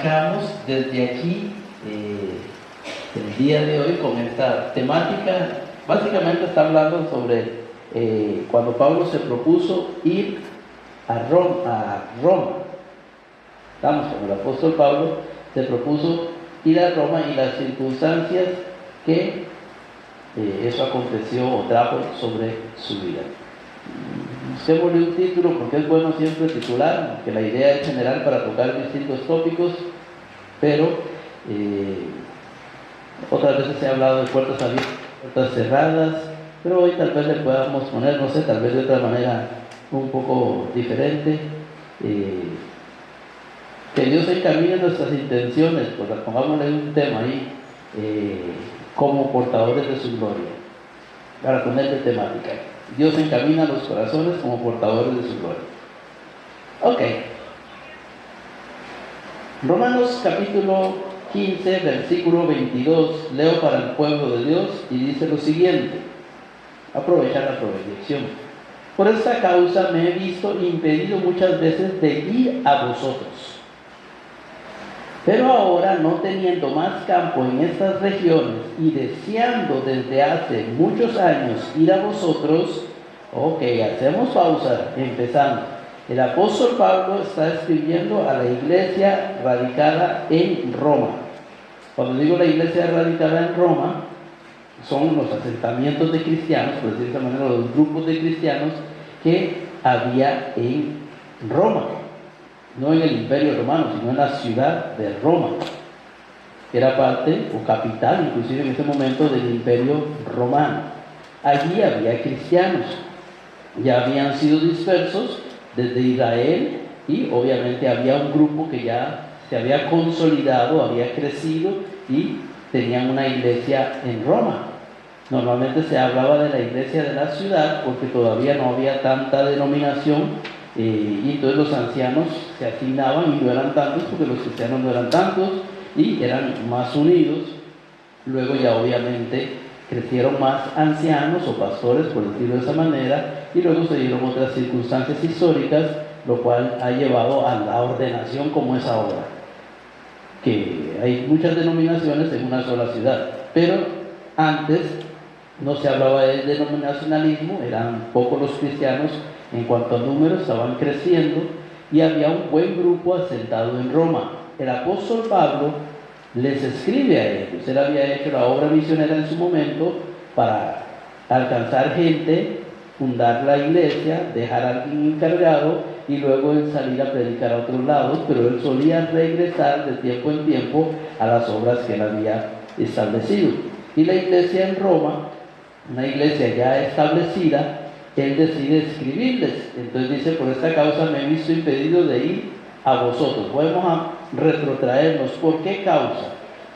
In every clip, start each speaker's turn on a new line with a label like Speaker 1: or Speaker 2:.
Speaker 1: arrancamos desde aquí el día de hoy con esta temática. Básicamente está hablando sobre cuando Pablo se propuso ir a Roma. Estamos con el apóstol Pablo, se propuso ir a Roma y las circunstancias que eso aconteció o trajo sobre su vida. Usemos un título porque es bueno siempre titular, que la idea es general para tocar distintos tópicos, pero otras veces se ha hablado de puertas abiertas, puertas cerradas, pero hoy tal vez le podamos poner, no sé, tal vez de otra manera un poco diferente. Que Dios encamine nuestras intenciones, pues pongámosle un tema ahí, como portadores de su gloria, para ponerle temática. Dios encamina los corazones como portadores de su gloria. Ok. Romanos capítulo 15, versículo 22, leo para el pueblo de Dios y dice lo siguiente. Aprovechar la proyección. Por esta causa me he visto impedido muchas veces de ir a vosotros. Pero ahora, no teniendo más campo en estas regiones y deseando desde hace muchos años ir a vosotros, ok, hacemos pausa, empezando. El apóstol Pablo está escribiendo a la iglesia radicada en Roma. Cuando digo la iglesia radicada en Roma, son los asentamientos de cristianos, por decir de esta manera, los grupos de cristianos que había en Roma. No en el Imperio Romano, sino en la ciudad de Roma, que era parte o capital, inclusive en ese momento, del Imperio Romano. Allí había cristianos, ya habían sido dispersos desde Israel y obviamente había un grupo que ya se había consolidado, había crecido y tenían una iglesia en Roma. Normalmente se hablaba de la iglesia de la ciudad porque todavía no había tanta denominación. Y entonces los ancianos se asignaban y no eran tantos porque los cristianos no eran tantos y eran más unidos. Luego ya obviamente crecieron más ancianos o pastores, por decirlo de esa manera, y luego se dieron otras circunstancias históricas, lo cual ha llevado a la ordenación como es ahora, que hay muchas denominaciones en una sola ciudad, pero antes no se hablaba de denominacionalismo, eran pocos los cristianos en cuanto a números, estaban creciendo y había un buen grupo asentado en Roma. El apóstol Pablo les escribe a ellos. Él había hecho la obra misionera en su momento para alcanzar gente, fundar la iglesia, dejar a alguien encargado y luego él salir a predicar a otros lados, pero él solía regresar de tiempo en tiempo a las obras que él había establecido. Y la iglesia en Roma, una iglesia ya establecida, él decide escribirles. Entonces dice, por esta causa me he visto impedido de ir a vosotros. Vamos a retrotraernos. ¿Por qué causa?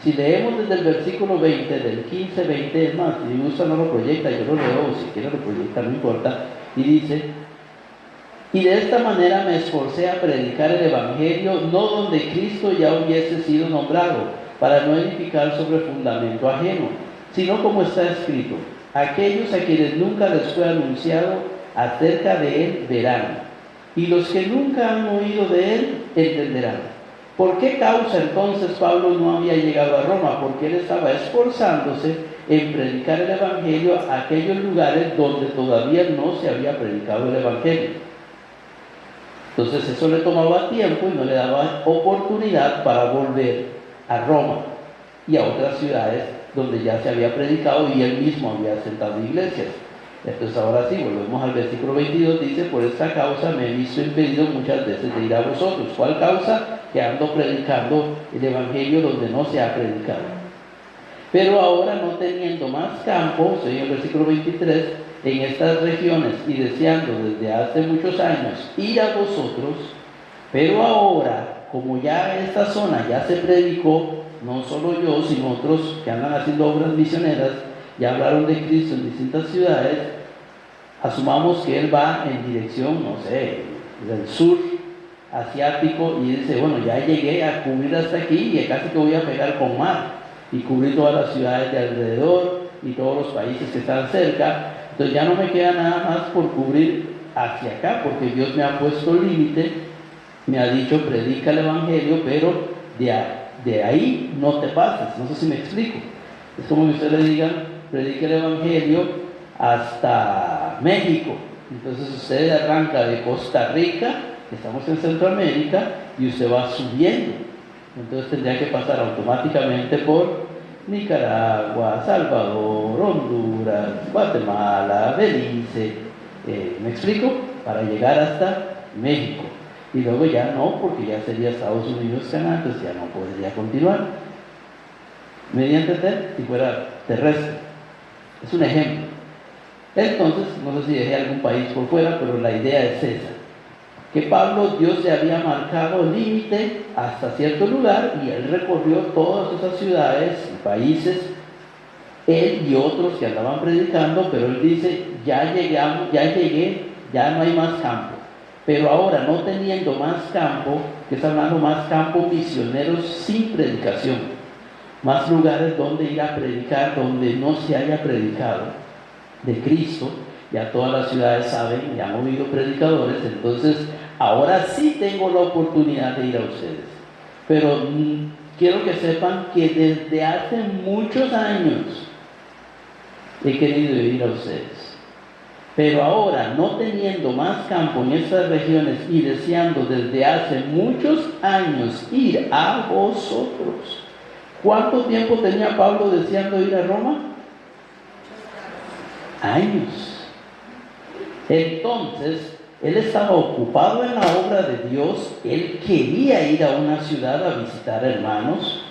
Speaker 1: Si leemos desde el versículo 20, del 15, 20, es más, si me gusta no lo proyecta, yo lo leo, si quiere lo proyecta, no importa. Y dice, y de esta manera me esforcé a predicar el evangelio, no donde Cristo ya hubiese sido nombrado, para no edificar sobre fundamento ajeno, sino como está escrito, aquellos a quienes nunca les fue anunciado acerca de él verán, y los que nunca han oído de él entenderán. ¿Por qué causa entonces Pablo no había llegado a Roma? Porque él estaba esforzándose en predicar el evangelio a aquellos lugares donde todavía no se había predicado el evangelio. Entonces eso le tomaba tiempo y no le daba oportunidad para volver a Roma y a otras ciudades donde ya se había predicado y él mismo había asentado iglesias. Entonces ahora sí, volvemos al versículo 22, dice, por esta causa me he visto impedido muchas veces de ir a vosotros. ¿Cuál causa? Que ando predicando el evangelio donde no se ha predicado. Pero ahora, no teniendo más campo, estoy en el versículo 23, en estas regiones y deseando desde hace muchos años ir a vosotros, pero ahora, como ya esta zona ya se predicó, no solo yo, sino otros que andan haciendo obras misioneras, ya hablaron de Cristo en distintas ciudades, asumamos que él va en dirección, no sé, del sur asiático y dice, bueno, ya llegué a cubrir hasta aquí y casi que voy a pegar con mar y cubrir todas las ciudades de alrededor y todos los países que están cerca. Entonces ya no me queda nada más por cubrir hacia acá, porque Dios me ha puesto límite, me ha dicho predica el evangelio, pero de ahí no te pases. No sé si me explico. Es como que usted le diga, predique el Evangelio hasta México. Entonces usted arranca de Costa Rica, estamos en Centroamérica, y usted va subiendo. Entonces tendría que pasar automáticamente por Nicaragua, Salvador, Honduras, Guatemala, Belice, ¿me explico? Para llegar hasta México. Y luego ya no, porque ya sería Estados Unidos, Canadá, entonces ya no podría continuar. Mediante si fuera terrestre. Es un ejemplo. Entonces, no sé si dejé algún país por fuera, pero la idea es esa. Que Pablo, Dios le había marcado el límite hasta cierto lugar y él recorrió todas esas ciudades y países, él y otros que andaban predicando, pero él dice, ya llegué, ya no hay más campo. Pero ahora, no teniendo más campo, que está hablando más campo, misioneros sin predicación, más lugares donde ir a predicar, donde no se haya predicado de Cristo. Ya todas las ciudades saben, ya han oído predicadores, entonces ahora sí tengo la oportunidad de ir a ustedes. Pero quiero que sepan que desde hace muchos años he querido ir a ustedes. Pero ahora, no teniendo más campo en estas regiones y deseando desde hace muchos años ir a vosotros. ¿Cuánto tiempo tenía Pablo deseando ir a Roma? Años. Entonces, él estaba ocupado en la obra de Dios, él quería ir a una ciudad a visitar hermanos,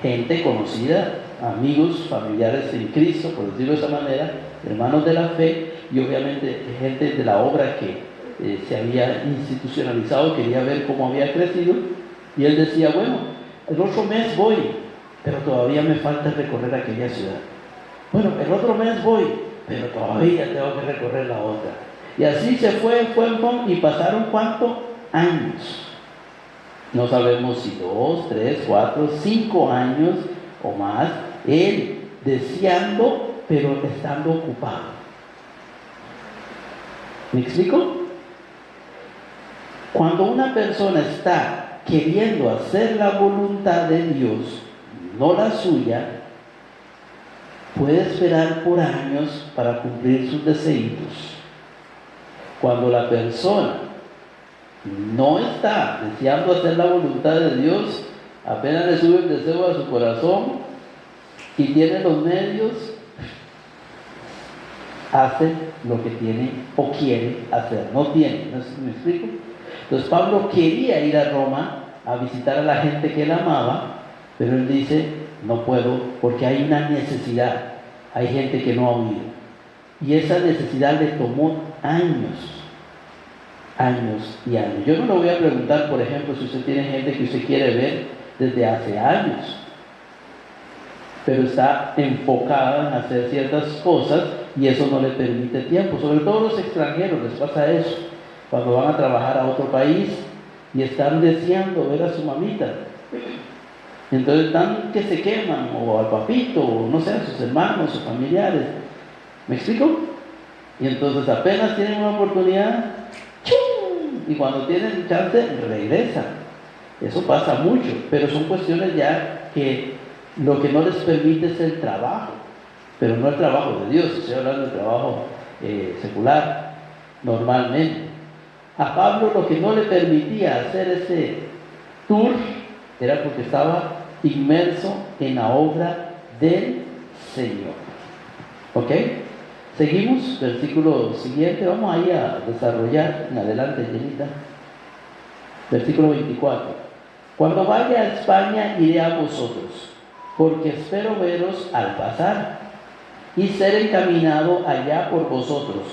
Speaker 1: gente conocida, amigos, familiares en Cristo, por decirlo de esa manera, hermanos de la fe, y obviamente gente de la obra que se había institucionalizado, quería ver cómo había crecido, y él decía, bueno, el otro mes voy, pero todavía me falta recorrer aquella ciudad. Bueno, el otro mes voy, pero todavía tengo que recorrer la otra. Y así se fue, y pasaron ¿cuánto? Años. No sabemos si 2, 3, 4, 5 años o más, él deseando, pero estando ocupado. ¿Me explico? Cuando una persona está queriendo hacer la voluntad de Dios, no la suya, puede esperar por años para cumplir sus deseos. Cuando la persona no está deseando hacer la voluntad de Dios, apenas le sube el deseo a su corazón y tiene los medios, hace lo que tiene o quiere hacer. No tiene, ¿no sé si me explico? Entonces Pablo quería ir a Roma a visitar a la gente que él amaba, pero él dice, no puedo porque hay una necesidad, hay gente que no ha oído. Y esa necesidad le tomó años y años. Yo no le voy a preguntar, por ejemplo, si usted tiene gente que usted quiere ver desde hace años, pero está enfocada en hacer ciertas cosas y eso no le permite tiempo. Sobre todo los extranjeros les pasa eso, cuando van a trabajar a otro país y están deseando ver a su mamita. Entonces están que se queman, o al papito, o no sé, a sus hermanos o familiares. ¿Me explico? Y entonces apenas tienen una oportunidad, ¡chum! Y cuando tienen chance, regresan. Eso pasa mucho, pero son cuestiones ya que lo que no les permite es el trabajo, pero no el trabajo de Dios, estoy hablando del trabajo secular, normalmente. A Pablo lo que no le permitía hacer ese tour era porque estaba inmerso en la obra del Señor. ¿Ok? Seguimos, versículo siguiente, vamos ahí a desarrollar en adelante, Jenita. Versículo 24. Cuando vaya a España iré a vosotros, porque espero veros al pasar y ser encaminado allá por vosotros,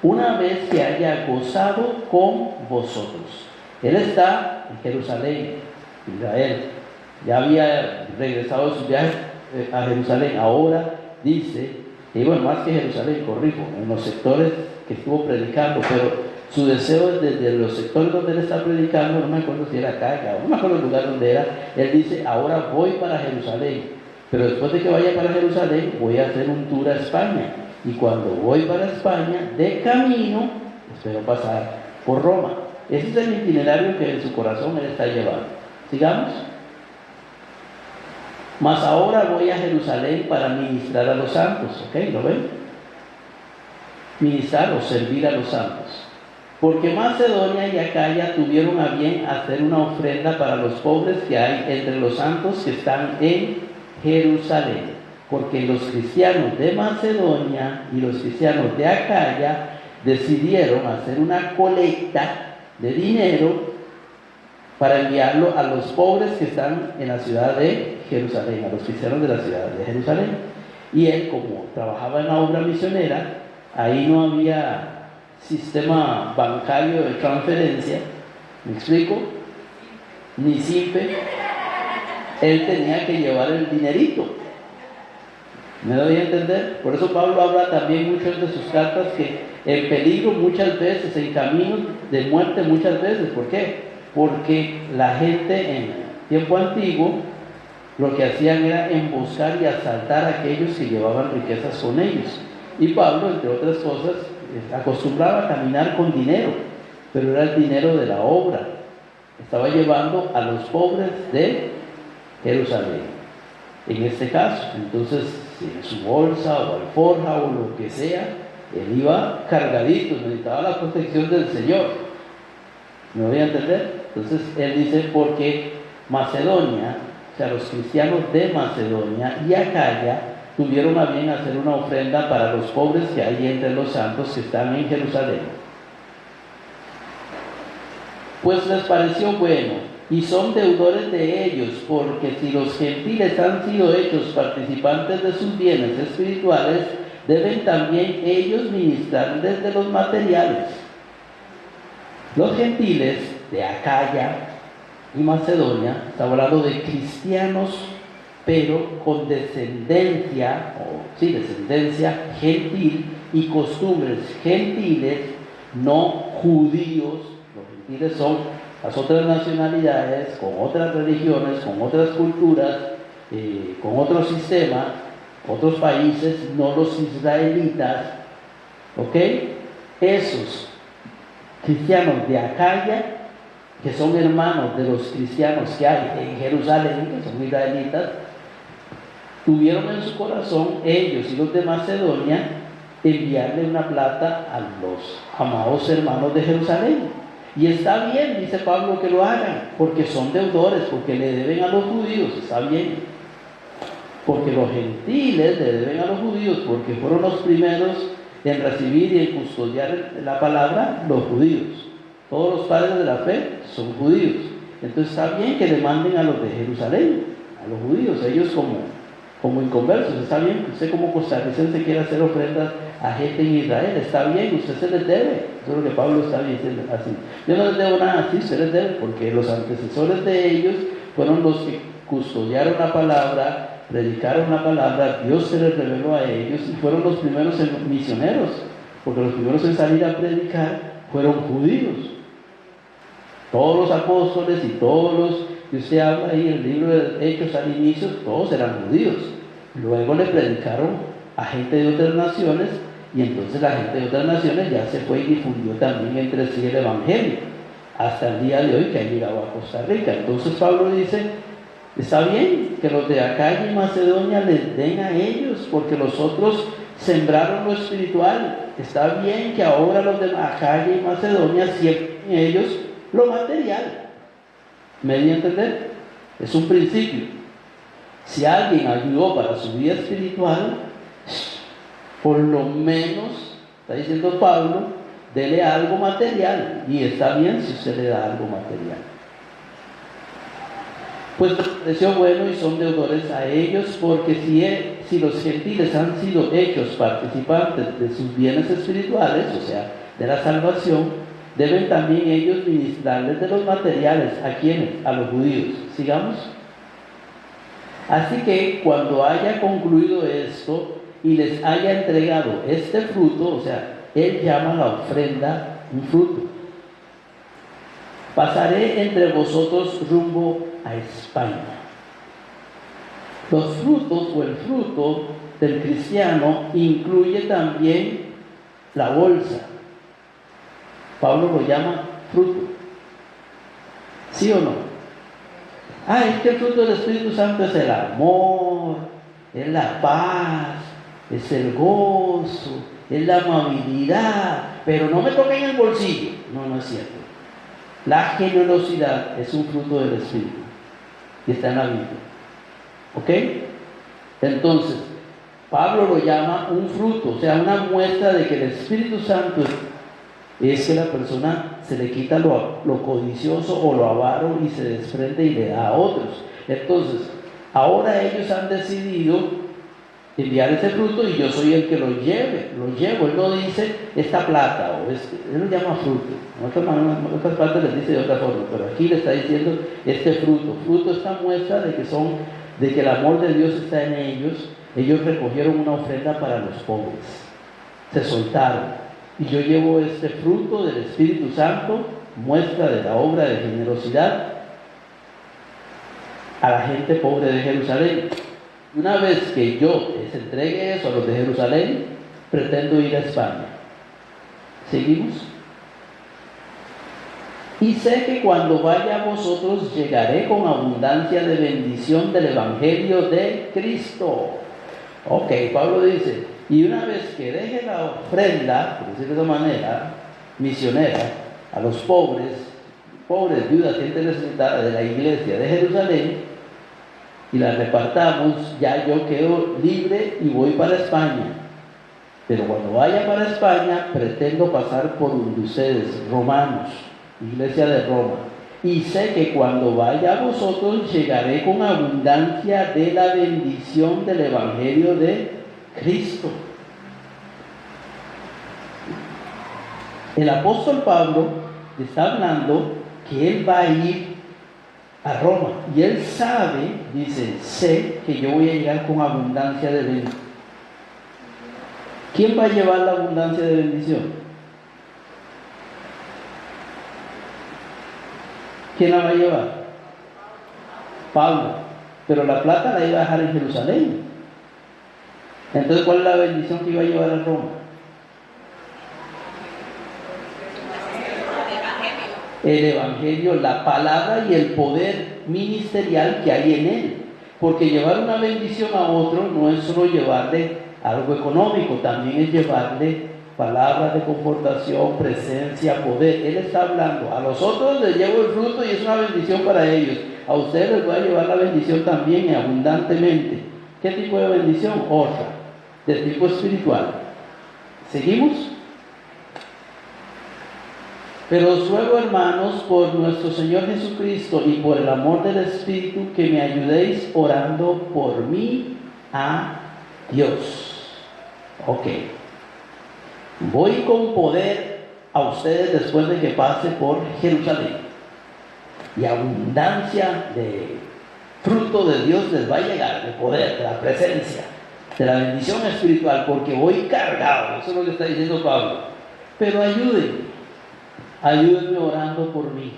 Speaker 1: una vez que haya gozado con vosotros. Él está en Jerusalén, Israel. Ya había regresado de su viaje a Jerusalén. Ahora dice, y bueno, más que Jerusalén, corrijo, en los sectores que estuvo predicando, pero su deseo es desde los sectores donde él está predicando, no me acuerdo si era Caga, no me acuerdo el lugar donde era, él dice, ahora voy para Jerusalén, pero después de que vaya para Jerusalén, voy a hacer un tour a España, y cuando voy para España, de camino, espero pasar por Roma. Ese es el itinerario que en su corazón él está llevando. Sigamos. Mas ahora voy a Jerusalén para ministrar a los santos. ¿Ok? ¿Lo ven? Ministrar o servir a los santos. Porque Macedonia y Acaya tuvieron a bien hacer una ofrenda para los pobres que hay entre los santos que están en Jerusalén. Porque los cristianos de Macedonia y los cristianos de Acaya decidieron hacer una colecta de dinero para enviarlo a los pobres que están en la ciudad de Jerusalén, a los cristianos de la ciudad de Jerusalén. Y él, como trabajaba en la obra misionera, ahí no había sistema bancario de transferencia, ¿me explico? Ni simple. Él tenía que llevar el dinerito. ¿Me doy a entender? Por eso Pablo habla también muchas de sus cartas que en peligro muchas veces, en camino de muerte muchas veces. ¿Por qué? Porque la gente en tiempo antiguo lo que hacían era emboscar y asaltar a aquellos que llevaban riquezas con ellos. Y Pablo, entre otras cosas, acostumbraba a caminar con dinero, pero era el dinero de la obra. Estaba llevando a los pobres de Jerusalén, en este caso. Entonces, en su bolsa o alforja o lo que sea, él iba cargadito, necesitaba la protección del Señor. ¿Me voy a entender? Entonces, él dice, porque Macedonia, o sea, los cristianos de Macedonia y Acaya, tuvieron a bien hacer una ofrenda para los pobres que hay entre los santos que están en Jerusalén. Pues les pareció bueno, y son deudores de ellos, porque si los gentiles han sido hechos participantes de sus bienes espirituales, deben también ellos ministrarles de los materiales. Los gentiles de Acaya y Macedonia, está hablando de cristianos, pero con descendencia gentil y costumbres gentiles, no judíos. Los gentiles son las otras nacionalidades, con otras religiones, con otras culturas, con otro sistema, otros países, no los israelitas. ¿Ok? Esos cristianos de Acaya, que son hermanos de los cristianos que hay en Jerusalén, que son israelitas, tuvieron en su corazón, ellos y los de Macedonia, enviarle una plata a los amados hermanos de Jerusalén. Y está bien, dice Pablo, que lo hagan, porque son deudores, porque le deben a los judíos, está bien. Porque los gentiles le deben a los judíos, porque fueron los primeros en recibir y en custodiar la palabra, los judíos. Todos los padres de la fe son judíos. Entonces está bien que le manden a los de Jerusalén, a los judíos, ellos como inconversos. Está bien que usted como costarricense quiera hacer ofrendas a gente en Israel, está bien, usted se les debe. Eso es lo que Pablo está diciendo así. Yo no les debo nada, sí, se les debe, porque los antecesores de ellos fueron los que custodiaron la palabra, predicaron la palabra, Dios se les reveló a ellos y fueron los primeros misioneros, porque los primeros en salir a predicar fueron judíos. Todos los apóstoles y todos los que usted habla ahí en el libro de Hechos al inicio, todos eran judíos. Luego le predicaron a gente de otras naciones, y entonces la gente de otras naciones ya se fue y difundió también entre sí el evangelio, hasta el día de hoy que ha llegado a Costa Rica. Entonces Pablo dice, está bien que los de Acaya y Macedonia les den a ellos, porque los otros sembraron lo espiritual. Está bien que ahora los de Acaya y Macedonia siembren ellos lo material. ¿Me di a entender? Es un principio. Si alguien ayudó para su vida espiritual, por lo menos, está diciendo Pablo, dele algo material. Y está bien si usted le da algo material. Pues les pareció bueno y son deudores a ellos, porque si los gentiles han sido hechos participantes de sus bienes espirituales, o sea, de la salvación, deben también ellos ministrarles de los materiales. ¿A quiénes? A los judíos. Sigamos. Así que cuando haya concluido esto y les haya entregado este fruto, o sea, él llama la ofrenda un fruto, pasaré entre vosotros rumbo a España. Los frutos o el fruto del cristiano incluye también la bolsa. Pablo lo llama fruto. ¿Sí o no? Es que el fruto del Espíritu Santo es el amor, es la paz, es el gozo, es la amabilidad, pero no me toquen el bolsillo. No, no es cierto. La generosidad es un fruto del Espíritu y está en la Biblia. ¿Ok? Entonces, Pablo lo llama un fruto, o sea, una muestra de que el Espíritu Santo es que la persona se le quita lo codicioso o lo avaro y se desprende y le da a otros. Entonces, ahora ellos han decidido enviar ese fruto y yo soy el que lo llevo. Él no dice esta plata o él lo llama fruto. En otras partes les dice de otra forma, pero aquí le está diciendo este fruto. Fruto es esta muestra de que el amor de Dios está en ellos. Ellos recogieron una ofrenda para los pobres, se soltaron. Y yo llevo este fruto del Espíritu Santo, muestra de la obra de generosidad, a la gente pobre de Jerusalén. Una vez que yo les entregue eso a los de Jerusalén, pretendo ir a España. ¿Seguimos? Y sé que cuando vaya a vosotros llegaré con abundancia de bendición del Evangelio de Cristo. Ok, Pablo dice, y una vez que deje la ofrenda, por decirlo de esa manera, misionera, a los pobres, viudas, gente necesitada de la iglesia de Jerusalén, y la repartamos, ya yo quedo libre y voy para España. Pero cuando vaya para España, pretendo pasar por ustedes, romanos, iglesia de Roma. Y sé que cuando vaya a vosotros llegaré con abundancia de la bendición del Evangelio de Cristo. El apóstol Pablo está hablando que él va a ir a Roma. Y él sabe, dice, sé que yo voy a llegar con abundancia de bendición. ¿Quién va a llevar la abundancia de bendición? ¿Quién la va a llevar? Pablo. Pero la plata la iba a dejar en Jerusalén. Entonces, ¿cuál es la bendición que iba a llevar a Roma? El Evangelio, la palabra y el poder ministerial que hay en él. Porque llevar una bendición a otro no es solo llevarle algo económico, también es llevarle palabras de confortación, presencia, poder. Él está hablando, a los otros les llevo el fruto y es una bendición para ellos. A ustedes les voy a llevar la bendición también y abundantemente. ¿Qué tipo de bendición? Otra, de tipo espiritual. ¿Seguimos? Pero os ruego, hermanos, por nuestro Señor Jesucristo y por el amor del Espíritu, que me ayudéis orando por mí a Dios. Ok. Voy con poder a ustedes después de que pase por Jerusalén. Y abundancia de fruto de Dios les va a llegar, de poder, de la presencia, de la bendición espiritual, porque voy cargado. Eso es lo que está diciendo Pablo. Pero ayúdenme orando por mí.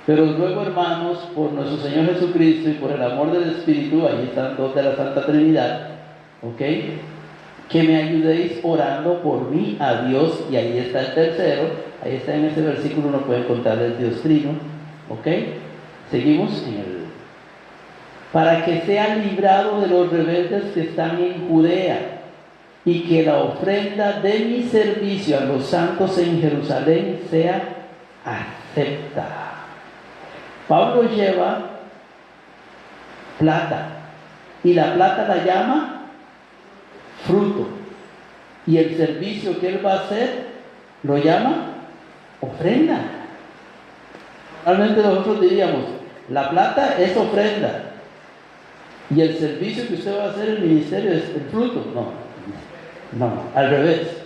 Speaker 1: Pero luego, hermanos, por nuestro Señor Jesucristo y por el amor del Espíritu, ahí están dos de la Santa Trinidad, ¿ok? Que me ayudéis orando por mí a Dios, y ahí está el tercero, ahí está en ese versículo, uno puede encontrar el Dios Trino, ¿ok? Seguimos en el... Para que sea librado de los rebeldes que están en Judea, y que la ofrenda de mi servicio a los santos en Jerusalén sea acepta. Pablo lleva plata, y la plata la llama fruto, y el servicio que él va a hacer lo llama ofrenda. Normalmente nosotros diríamos, la plata es ofrenda y el servicio que usted va a hacer en el ministerio es el fruto. No, al revés.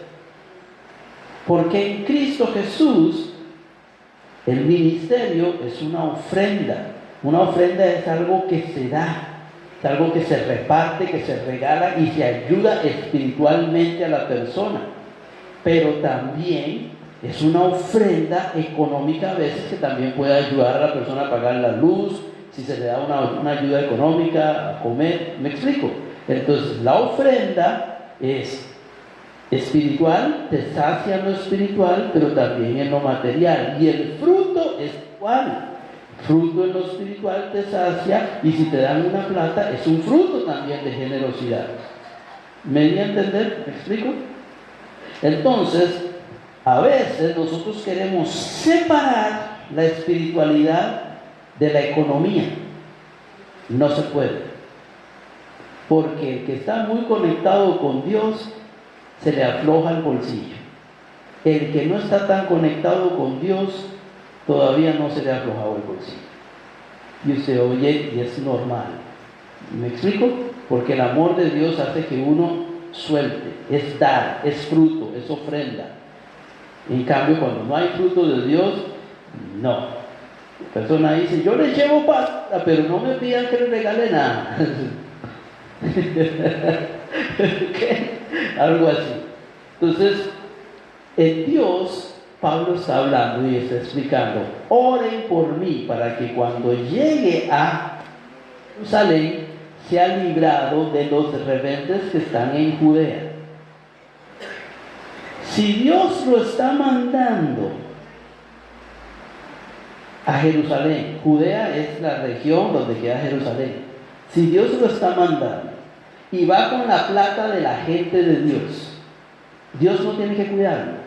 Speaker 1: Porque en Cristo Jesús el ministerio es una ofrenda. Una ofrenda es algo que se da, es algo que se reparte, que se regala y se ayuda espiritualmente a la persona. Pero también es una ofrenda económica a veces, que también puede ayudar a la persona a pagar la luz, si se le da una ayuda económica, a comer. ¿Me explico? Entonces la ofrenda es espiritual, te sacia en lo espiritual, pero también en lo material. Y el fruto es igual. Fruto en lo espiritual te sacia, y si te dan una plata, es un fruto también de generosidad. ¿Me di a entender? ¿Me explico? Entonces, a veces nosotros queremos separar la espiritualidad de la economía. No se puede. Porque el que está muy conectado con Dios, se le afloja el bolsillo. El que no está tan conectado con Dios, todavía no se le ha aflojado el bolsillo. Y usted oye, y es normal. ¿Me explico? Porque el amor de Dios hace que uno suelte, es dar, es fruto, es ofrenda. En cambio, cuando no hay fruto de Dios, no. La persona dice, yo le llevo pasta, pero no me pidan que le regale nada. ¿Qué? Algo así. Entonces, en Dios, Pablo está hablando y está explicando, oren por mí para que cuando llegue a Jerusalén sea librado de los rebeldes que están en Judea. Si Dios lo está mandando a Jerusalén, Judea es la región donde queda Jerusalén. Si Dios lo está mandando y va con la plata de la gente de Dios, Dios no tiene que cuidarlo.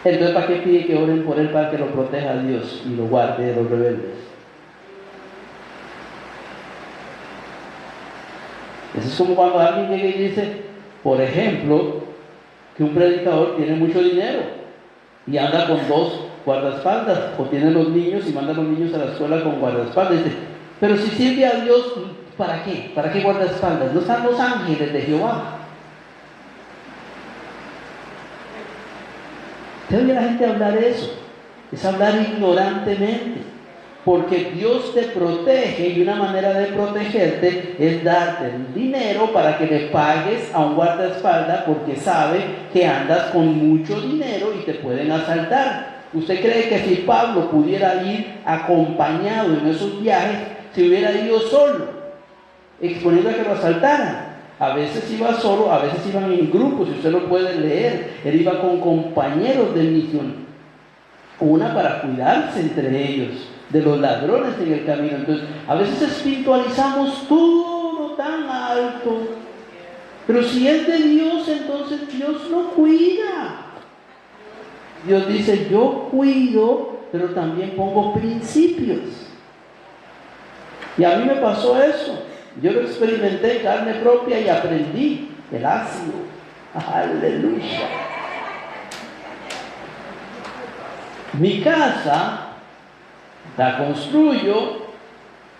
Speaker 1: Entonces, ¿para qué pide que oren por él para que lo proteja a Dios y lo guarde de los rebeldes? Eso es como cuando alguien llega y dice, por ejemplo, que un predicador tiene mucho dinero y anda con 2 guardaespaldas, o tiene los niños y manda a los niños a la escuela con guardaespaldas. Dice, pero si sirve a Dios, ¿para qué? ¿Para qué guardaespaldas? ¿No están los ángeles de Jehová? ¿Usted oye a la gente hablar eso? Es hablar ignorantemente. Porque Dios te protege, y una manera de protegerte es darte el dinero para que le pagues a un guardaespaldas, porque sabe que andas con mucho dinero y te pueden asaltar. ¿Usted cree que si Pablo pudiera ir acompañado en esos viajes, se hubiera ido solo, exponiendo a que lo asaltaran? A veces iba solo, a veces iban en grupos, y usted lo puede leer. Él iba con compañeros de misión, una para cuidarse entre ellos de los ladrones en el camino. Entonces, a veces espiritualizamos todo tan alto, pero si es de Dios, entonces Dios lo cuida. Dios dice, yo cuido, pero también pongo principios. Y a mí me pasó eso. Yo lo experimenté en carne propia y aprendí el ácido. Aleluya. Mi casa la construyo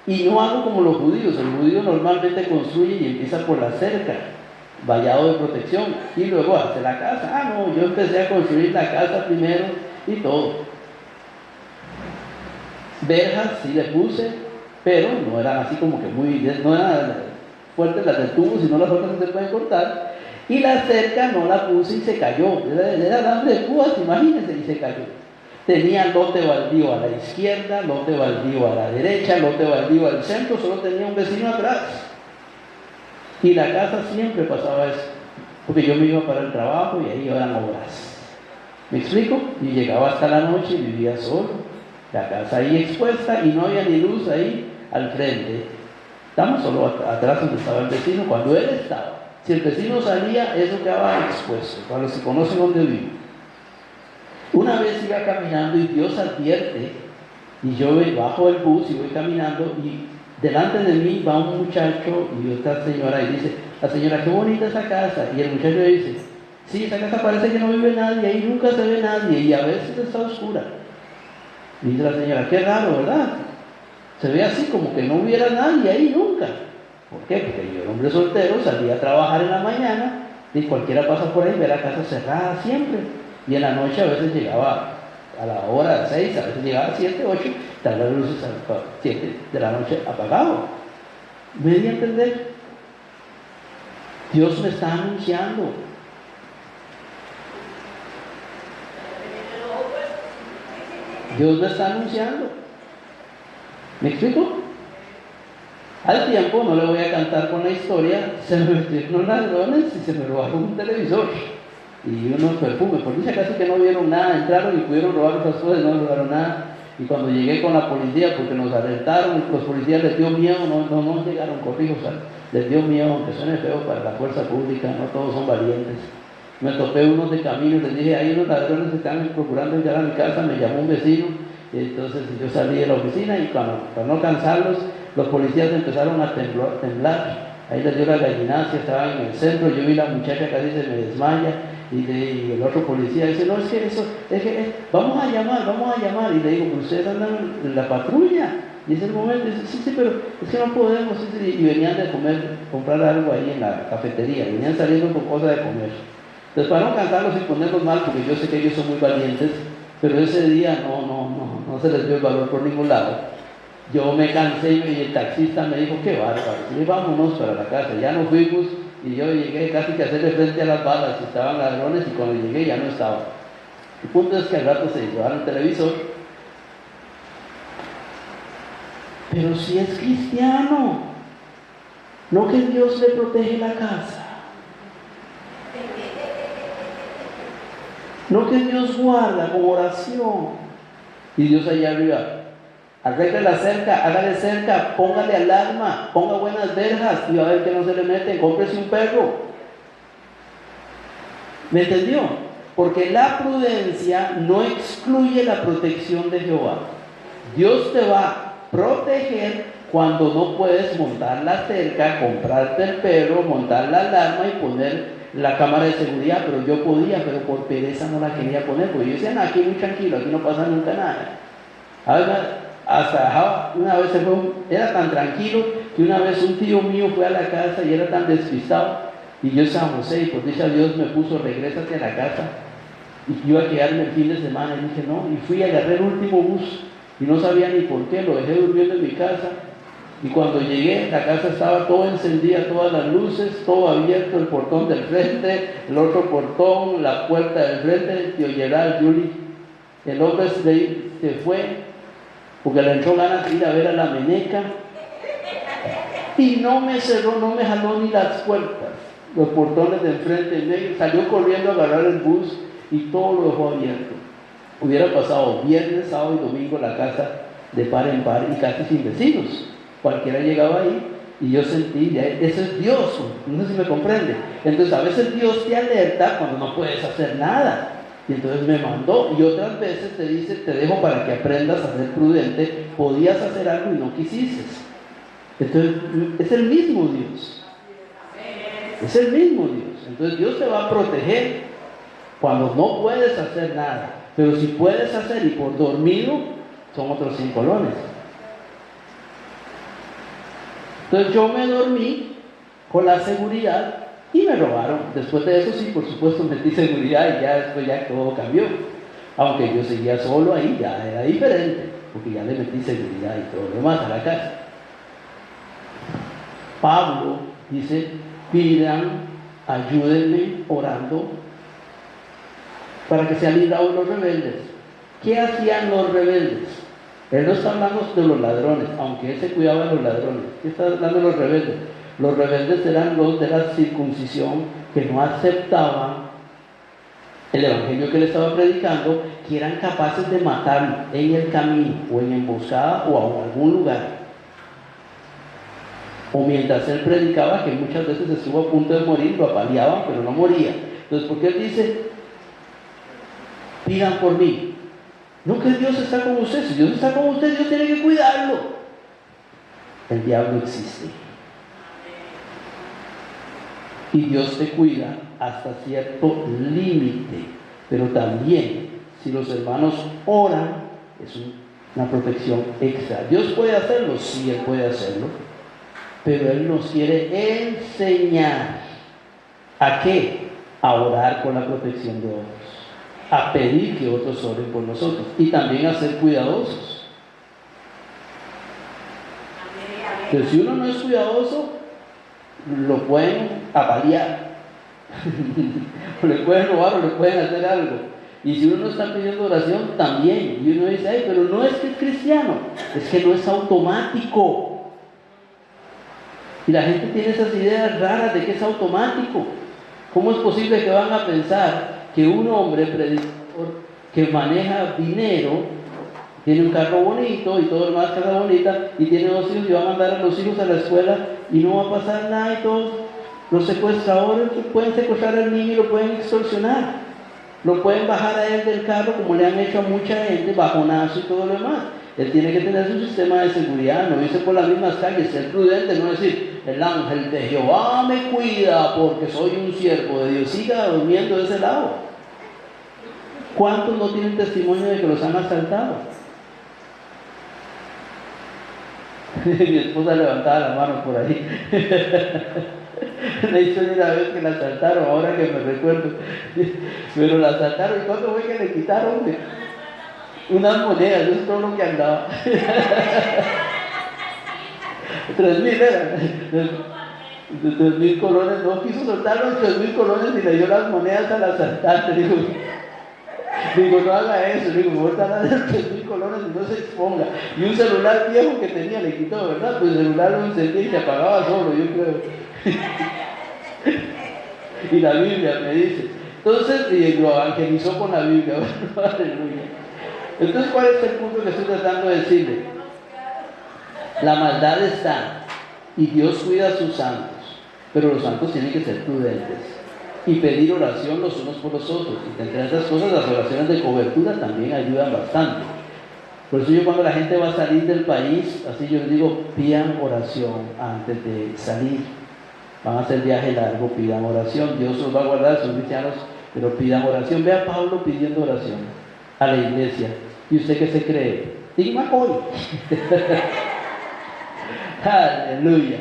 Speaker 1: y no hago como los judíos. El judío normalmente construye y empieza por la cerca, vallado de protección, y luego hace la casa. No, yo empecé a construir la casa primero y todo. Verjas sí le puse, pero no eran así como que no eran fuertes las del tubo, sino las otras que se pueden cortar. Y la cerca no la puse y se cayó. Era dando de púas, imagínense, y se cayó. Tenía lote baldío a la izquierda, lote baldío a la derecha, lote baldío al centro, solo tenía un vecino atrás. Y la casa siempre pasaba eso, porque yo me iba para el trabajo y ahí eran obras. ¿Me explico? Y llegaba hasta la noche y vivía solo. La casa ahí expuesta y no había ni luz ahí al frente. Estamos solo atrás donde estaba el vecino, cuando él estaba. Si el vecino salía, eso quedaba expuesto, para los que conocen donde vivo. Una vez iba caminando y Dios advierte, y yo bajo el bus y voy caminando, y delante de mí va un muchacho y otra señora, y dice, la señora, qué bonita esa casa. Y el muchacho dice, sí, esa casa parece que no vive nadie, ahí nunca se ve nadie, y a veces está oscura. Y dice la señora, qué raro, ¿verdad? Se ve así como que no hubiera nadie ahí nunca. ¿Por qué? Porque yo, el hombre soltero, salía a trabajar en la mañana, y cualquiera pasa por ahí, ve la casa cerrada siempre. Y en la noche a veces llegaba a la hora 6, a veces llegaba a 7, 8, tal las luces a 7 de la noche apagado. ¿Me di a entender? Dios me está anunciando. Dios me está anunciando. ¿Me explico? Al tiempo, no le voy a cantar con la historia, se me metieron los ladrones y se me robaron un televisor. y unos perfumes. Por dicha casi que no vieron nada, entraron y pudieron robar otras cosas, no robaron nada. Y cuando llegué con la policía, porque nos alertaron, los policías les dio miedo, no llegaron corrijos, les dio miedo, aunque suene feo para la fuerza pública, no todos son valientes. Me topé unos de camino y les dije, hay unos ladrones que están procurando llegar a mi casa, me llamó un vecino, y entonces yo salí de la oficina y para no cansarlos, los policías empezaron a temblar. Ahí les dio la gallinacia, estaban en el centro, yo vi la muchacha casi se me desmaya, y el otro policía dice, no, es que vamos a llamar, y le digo, pues ustedes andan en la patrulla, y ese momento dice, sí, pero es que no podemos, y venían de comprar algo ahí en la cafetería, venían saliendo con cosas de comer. Entonces, para no cansarlos y ponerlos mal, porque yo sé que ellos son muy valientes, pero ese día no se les dio el valor por ningún lado. Yo me cansé y el taxista me dijo, qué bárbaro, y vámonos para la casa. Ya nos fuimos y yo llegué casi que a hacerle frente a las balas, estaban ladrones y cuando llegué ya no estaban. El punto es que al rato se llevaron el televisor. Pero si es cristiano, no que Dios le protege la casa, no que Dios guarda con oración, y Dios allá arriba. Arregle la cerca, hágale cerca, póngale alarma, ponga buenas verjas y va a ver que no se le meten, cómprese un perro. ¿Me entendió? Porque la prudencia no excluye la protección de Jehová. Dios te va a proteger cuando no puedes montar la cerca, comprarte el perro, montar la alarma y poner la cámara de seguridad. Pero yo podía, pero por pereza no la quería poner, porque yo decía, no, aquí muy tranquilo, aquí no pasa nunca nada. Hasta una vez era tan tranquilo que una vez un tío mío fue a la casa y era tan despistado y yo en San José, y por dicha Dios me puso, regrésate a la casa, y yo iba a quedarme el fin de semana y dije no, y fui a agarrar el último bus y no sabía ni por qué, lo dejé durmiendo en mi casa y cuando llegué la casa estaba toda encendida, todas las luces, todo abierto, el portón del frente, el otro portón, la puerta del frente, tío Gerald, Julie, el hombre se fue porque le entró ganas de ir a ver a la meneca y no me cerró, no me jaló ni las puertas, los portones de enfrente, en medio, salió corriendo a agarrar el bus y todo lo dejó abierto. Hubiera pasado viernes, sábado y domingo la casa de par en par y casi sin vecinos, cualquiera llegaba ahí y yo sentí, eso es Dios, no sé si me comprende. Entonces a veces Dios te alerta cuando no puedes hacer nada. Y entonces me mandó, y otras veces te dice, te dejo para que aprendas a ser prudente, podías hacer algo y no quisiste. Entonces, es el mismo Dios. Es el mismo Dios. Entonces Dios te va a proteger cuando no puedes hacer nada. Pero si puedes hacer y por dormido, son otros 5 colones. Entonces yo me dormí con la seguridad y me robaron. Después de eso, sí, por supuesto, metí seguridad y ya después ya todo cambió. Aunque yo seguía solo ahí, ya era diferente, porque ya le metí seguridad y todo lo demás a la casa. Pablo dice, pidan, ayúdenme orando para que sean librados los rebeldes. ¿Qué hacían los rebeldes? Él no está hablando de los ladrones, aunque él se cuidaba de los ladrones. ¿Qué está hablando de los rebeldes? Los rebeldes eran los de la circuncisión que no aceptaban el evangelio que él estaba predicando, que eran capaces de matarlo en el camino o en emboscada o en algún lugar. O mientras él predicaba, que muchas veces estuvo a punto de morir, lo apaleaban, pero no moría. Entonces, ¿por qué él dice, pidan por mí? No, que Dios está con usted. Si Dios está con usted, Dios tiene que cuidarlo. El diablo existe. Y Dios te cuida hasta cierto límite. Pero también, si los hermanos oran, es una protección extra. ¿Dios puede hacerlo? Sí, Él puede hacerlo. Pero Él nos quiere enseñar ¿a qué? A orar por la protección de otros, a pedir que otros oren por nosotros y también a ser cuidadosos. Pero si uno no es cuidadoso, lo pueden apalear, o le pueden robar o le pueden hacer algo. Y si uno no está pidiendo oración, también. Y uno dice, ay, pero no es que es cristiano, es que no es automático. Y la gente tiene esas ideas raras de que es automático. ¿Cómo es posible que van a pensar que un hombre predicador que maneja dinero, tiene un carro bonito y todo lo demás casa bonita, y tiene 2 hijos y va a mandar a los hijos a la escuela y no va a pasar nada y todos los secuestradores pueden secuestrar al niño y lo pueden extorsionar? Lo pueden bajar a él del carro como le han hecho a mucha gente, bajonazo y todo lo demás. Él tiene que tener su sistema de seguridad, no irse por las mismas calles, ser prudente, no decir, el ángel de Jehová me cuida porque soy un siervo de Dios. Siga durmiendo de ese lado. ¿Cuántos no tienen testimonio de que los han asaltado? Mi esposa levantaba la mano por ahí. La historia una vez que la asaltaron, ahora que me recuerdo. Pero la asaltaron, ¿y cuánto fue que le quitaron? Unas monedas, eso es todo lo que andaba. 3,000 eran. 3,000 colones, no quiso soltar los 3,000 colones y le dio las monedas al asaltante. Digo, no haga eso, digo, me voy a dar 3,000 colones y no se exponga. Y un celular viejo que tenía le quitó, ¿verdad? Pues el celular lo encendía y se apagaba solo, yo creo. Y la Biblia me dice. Entonces, y lo evangelizó con la Biblia. Aleluya. Entonces, ¿cuál es el punto que estoy tratando de decirle? La maldad está y Dios cuida a sus santos, pero los santos tienen que ser prudentes y pedir oración los unos por los otros. Y entre esas cosas, las oraciones de cobertura también ayudan bastante. Por eso yo, cuando la gente va a salir del país, así yo les digo, pidan oración antes de salir. Van a hacer viaje largo, pidan oración. Dios los va a guardar, son cristianos, pero pidan oración. Ve a Pablo pidiendo oración a la iglesia. ¿Y usted qué se cree? Diga hoy. Aleluya.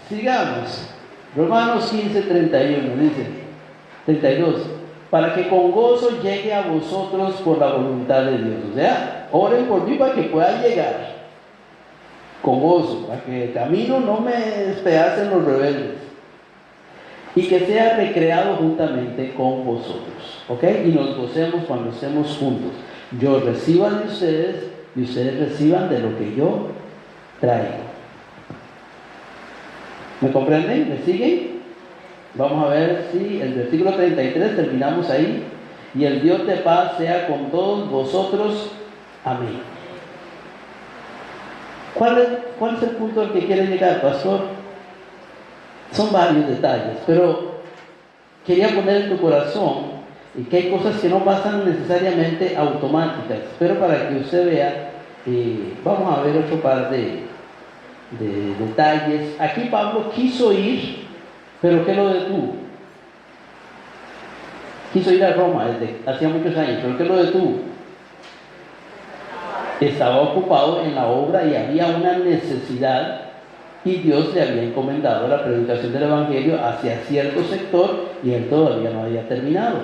Speaker 1: Sigamos. Romanos 15:31 dice, 32, para que con gozo llegue a vosotros por la voluntad de Dios. O sea, oren por mí para que pueda llegar con gozo, para que el camino no me despedacen los rebeldes, y que sea recreado juntamente con vosotros, ¿ok? Y nos gocemos cuando estemos juntos. Yo reciba de ustedes y ustedes reciban de lo que yo traigo. ¿Me comprenden? ¿Me siguen? Vamos a ver si el versículo 33 terminamos ahí. Y el Dios de paz sea con todos vosotros. Amén. ¿Cuál es el punto al que quiere llegar, pastor? Son varios detalles, pero quería poner en tu corazón que hay cosas que no pasan necesariamente automáticas, pero para que usted vea, vamos a ver otro par de detalles. Aquí Pablo quiso ir, pero ¿qué lo detuvo? Quiso ir a Roma desde hacía muchos años, pero ¿qué lo detuvo? Estaba ocupado en la obra y había una necesidad, y Dios le había encomendado la predicación del Evangelio hacia cierto sector y él todavía no había terminado.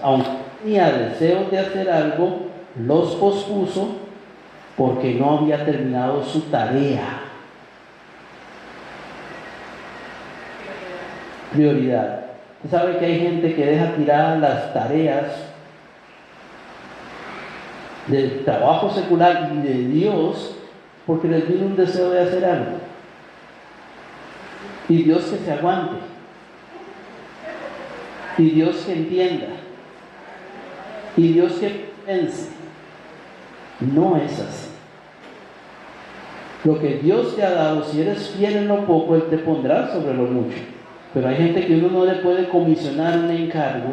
Speaker 1: Aunque tenía deseos de hacer algo, los pospuso porque no había terminado su tarea. Prioridad. Usted sabe que hay gente que deja tiradas las tareas del trabajo secular y de Dios porque les viene un deseo de hacer algo. Y Dios que se aguante. Y Dios que entienda. Y Dios que piense. No es así. Lo que Dios te ha dado, si eres fiel en lo poco, Él te pondrá sobre lo mucho. Pero hay gente que uno no le puede comisionar un encargo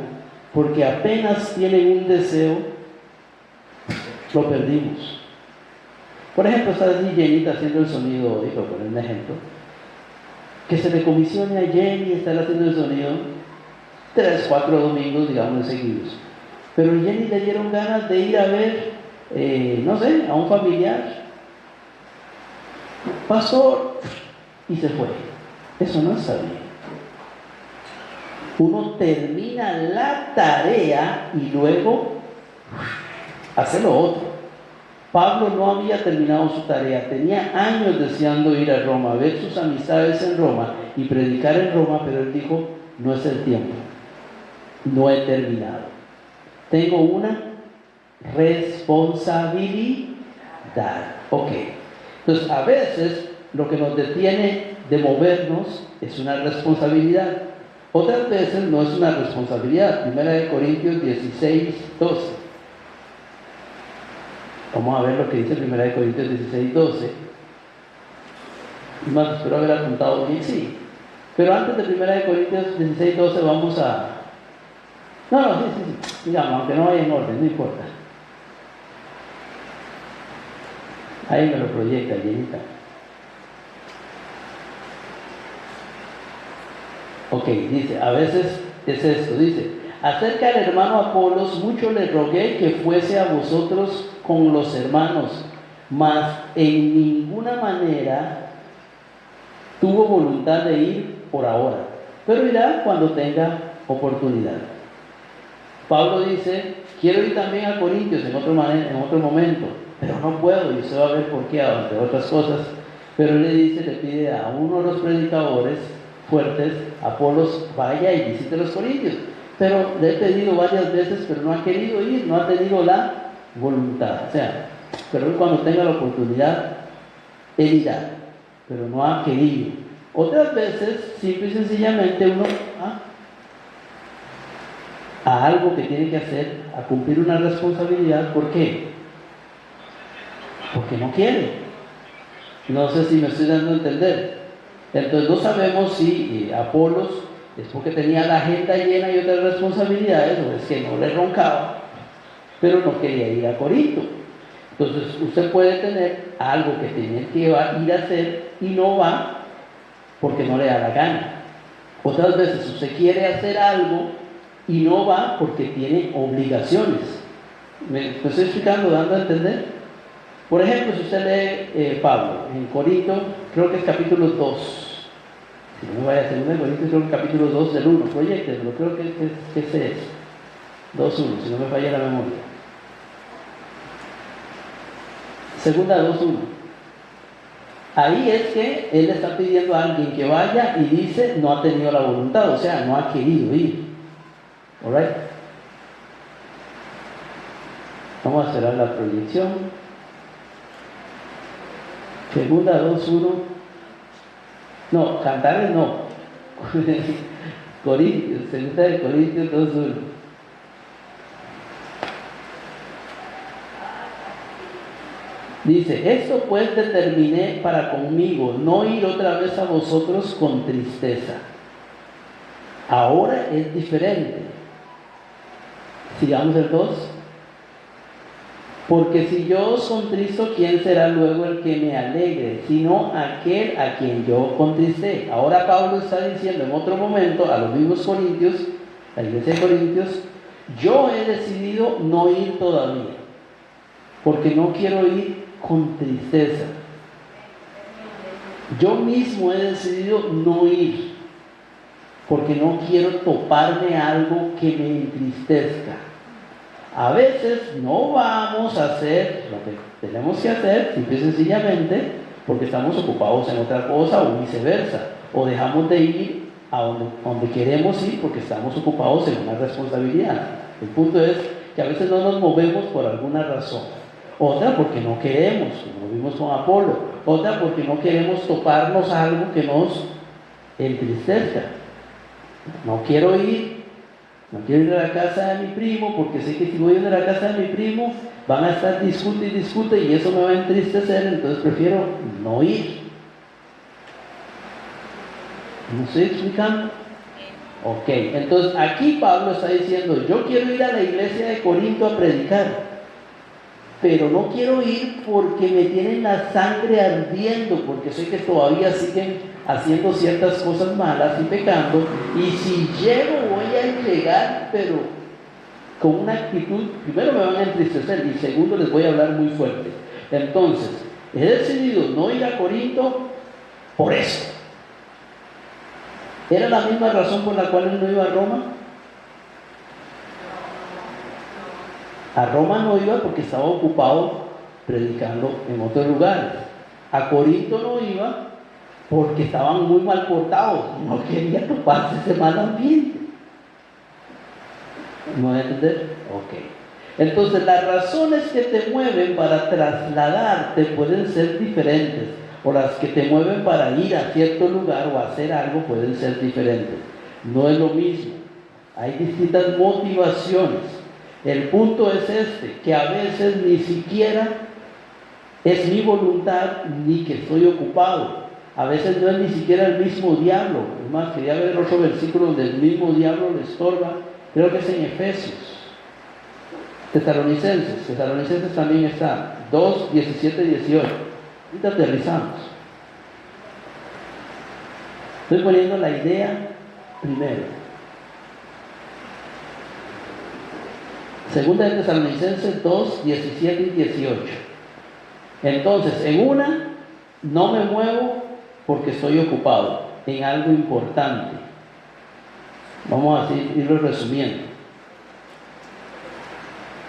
Speaker 1: porque apenas tienen un deseo, lo perdimos. Por ejemplo, está así Jenny haciendo el sonido hoy, por poner un ejemplo. Que se le comisione a Jenny estar haciendo el sonido 3, 4 domingos, digamos, seguidos. Pero a Jenny le dieron ganas de ir a ver, no sé, a un familiar. Pastor, y se fue. Eso no está bien. Uno termina la tarea y luego hace lo otro. Pablo no había terminado su tarea, tenía años deseando ir a Roma, ver sus amistades en Roma y predicar en Roma, pero él dijo, no es el tiempo, no he terminado. Tengo una responsabilidad. Ok. Entonces, a veces lo que nos detiene de movernos es una responsabilidad. Otras veces no es una responsabilidad. 1 Corintios 16, 12. Vamos a ver lo que dice 1 Corintios 16, 12. Más, espero haber apuntado bien, sí. Pero antes de 1 Corintios 16, 12 vamos a... No, sí. Digamos, aunque no vaya en orden, no importa. Ahí me lo proyecta, llenita. Ok, dice, a veces es esto, dice, acerca del hermano Apolos, mucho le rogué que fuese a vosotros con los hermanos, mas en ninguna manera tuvo voluntad de ir por ahora, pero irá cuando tenga oportunidad. Pablo dice, quiero ir también a Corintios en otro momento, pero no puedo, y usted va a ver por qué, entre otras cosas. Pero le dice, le pide a uno de los predicadores fuertes, Apolos, vaya y visite los Corintios. Pero le he pedido varias veces, pero no ha querido ir, no ha tenido la voluntad. O sea, pero cuando tenga la oportunidad, él irá, pero no ha querido. Otras veces, simple y sencillamente, uno a algo que tiene que hacer, a cumplir una responsabilidad. ¿Por qué? Porque no quiere. No sé si me estoy dando a entender. Entonces no sabemos si Apolos es porque tenía la agenda llena y otras responsabilidades, o es que no le roncaba, pero no quería ir a Corinto. Entonces usted puede tener algo que tiene que ir a hacer y no va porque no le da la gana. Otras veces usted quiere hacer algo y no va porque tiene obligaciones. ¿Me estoy explicando, dando a entender? Por ejemplo, si usted lee Pablo en Corinto, creo que es capítulo 2. Si no me vaya a 2 Corintios, creo que es capítulo 2 del 1. Proyectenlo, creo que ese es. 2.1, si no me falla la memoria. Segunda 2.1. Ahí es que él está pidiendo a alguien que vaya y dice, no ha tenido la voluntad, o sea, no ha querido ir. Alright. Vamos a cerrar la proyección. Segunda 2.1. No, Cantares no. Corintios, segunda de Corintios 2.1. Dice, esto pues determiné para conmigo, no ir otra vez a vosotros con tristeza. Ahora es diferente. Sigamos el 2. Porque si yo os contristo, ¿quién será luego el que me alegre? Sino aquel a quien yo contristé. Ahora Pablo está diciendo en otro momento a los mismos corintios, la iglesia de Corintios, yo he decidido no ir todavía, porque no quiero ir con tristeza. Yo mismo he decidido no ir, porque no quiero toparme algo que me entristezca. A veces no vamos a hacer lo que tenemos que hacer, simple y sencillamente, porque estamos ocupados en otra cosa o viceversa, o dejamos de ir a donde queremos ir porque estamos ocupados en una responsabilidad. El punto es que a veces no nos movemos por alguna razón. Otra porque no queremos, como vimos con Apolo. Otra porque no queremos toparnos a algo que nos entristezca. No quiero ir a la casa de mi primo porque sé que si voy a la casa de mi primo van a estar discute y eso me va a entristecer, entonces prefiero no ir. ¿Me estoy explicando? Ok, entonces aquí Pablo está diciendo, yo quiero ir a la iglesia de Corinto a predicar, pero no quiero ir porque me tienen la sangre ardiendo, porque sé que todavía siguen haciendo ciertas cosas malas y pecando, y si llego voy a llegar, pero con una actitud, primero me van a entristecer y segundo les voy a hablar muy fuerte. Entonces, he decidido no ir a Corinto por eso. ¿Era la misma razón por la cual él no iba a Roma? A Roma no iba porque estaba ocupado predicando en otros lugares. A Corinto no iba porque estaban muy mal portados, no quería toparse ese mal ambiente. ¿No voy a entender? Ok. Entonces las razones que te mueven para trasladarte pueden ser diferentes, o las que te mueven para ir a cierto lugar o hacer algo pueden ser diferentes. No es lo mismo. Hay distintas motivaciones. El punto es este, que a veces ni siquiera es mi voluntad ni que estoy ocupado. A veces no es ni siquiera el mismo diablo. Es más, quería ver el otro versículo donde el mismo diablo le estorba. Creo que es en Efesios. Tesalonicenses también está. 2, 17 y 18. Ahorita aterrizamos. Estoy poniendo la idea primero. Segunda de Tesalonicenses 2, 17 y 18. Entonces, en una, no me muevo porque estoy ocupado en algo importante. Vamos a irlo resumiendo.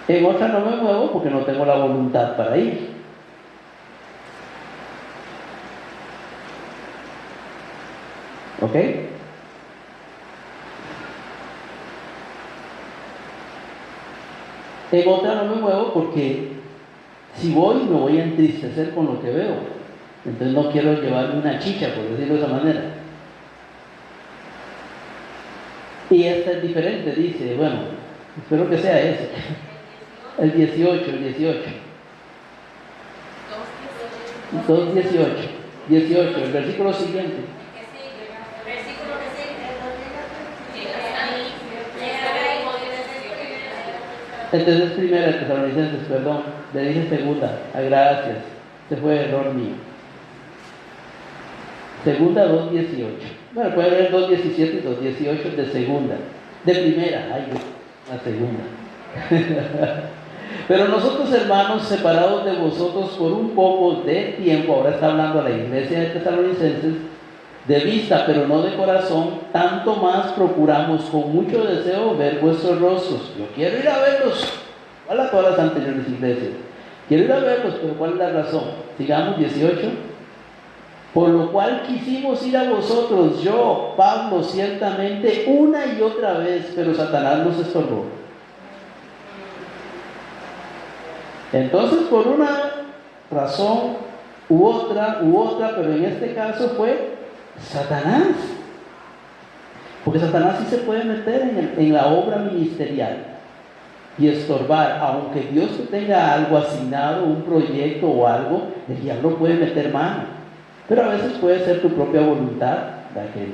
Speaker 1: En otra no me muevo porque no tengo la voluntad para ir. ¿Ok? En otra no me muevo porque si voy me voy a entristecer con lo que veo. Entonces no quiero llevarme una chicha, por decirlo de esa manera. Y esta es diferente, dice, bueno, espero que sea ese. El 18. 18, el versículo siguiente. Entonces primera de Tesalonicenses, perdón, le dije segunda, gracias, se fue error mío. Segunda 2.18. Bueno, puede ver 2.17 y 2.18 de segunda. De primera, la segunda. Pero nosotros, hermanos, separados de vosotros por un poco de tiempo, ahora está hablando a la iglesia de Tesalonicenses, de vista, pero no de corazón, tanto más procuramos con mucho deseo ver vuestros rostros. Yo quiero ir a verlos. ¿Cuál a todas las anteriores iglesias? Quiero ir a verlos, pero ¿cuál es la razón? Sigamos 18. Por lo cual quisimos ir a vosotros, yo, Pablo, ciertamente, una y otra vez, pero Satanás nos estorbó. Entonces, por una razón u otra, pero en este caso fue Satanás. Porque Satanás sí se puede meter en la obra ministerial y estorbar. Aunque Dios te tenga algo asignado, un proyecto o algo, el diablo puede meter mano. Pero a veces puede ser tu propia voluntad la que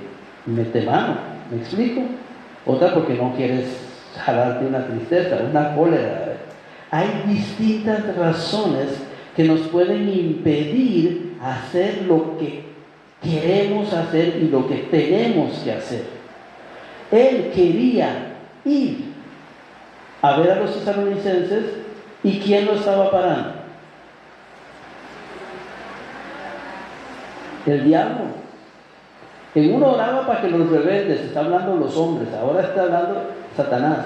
Speaker 1: mete mano. ¿Me explico? Otra porque no quieres jalarte una tristeza, una cólera. Hay distintas razones que nos pueden impedir hacer lo que queremos hacer y lo que tenemos que hacer. Él quería ir a ver a los tesalonicenses, ¿y quién lo estaba parando? El diablo. En uno oraba para que los rebeldes, está hablando los hombres, ahora está hablando Satanás.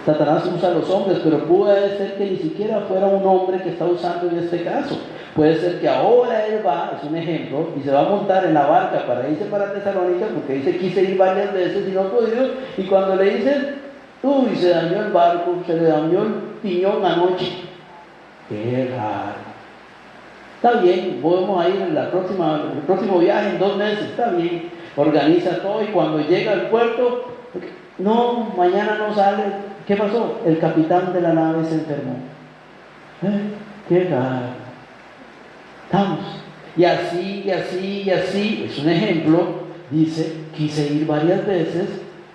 Speaker 1: Satanás usa a los hombres, pero puede ser que ni siquiera fuera un hombre que está usando en este caso. Puede ser que ahora él va, es un ejemplo, y se va a montar en la barca para irse para Tesalónica, porque dice quise ir varias veces y no he podido, y cuando le dicen, uy, se dañó el barco, se le dañó el piñón anoche. Qué raro. Está bien, podemos ir en el próximo viaje en 2 meses, está bien, organiza todo y cuando llega al puerto, no, mañana no sale. ¿Qué pasó? El capitán de la nave se enfermó. Qué raro. Estamos. Y así, es un ejemplo, dice, quise ir varias veces,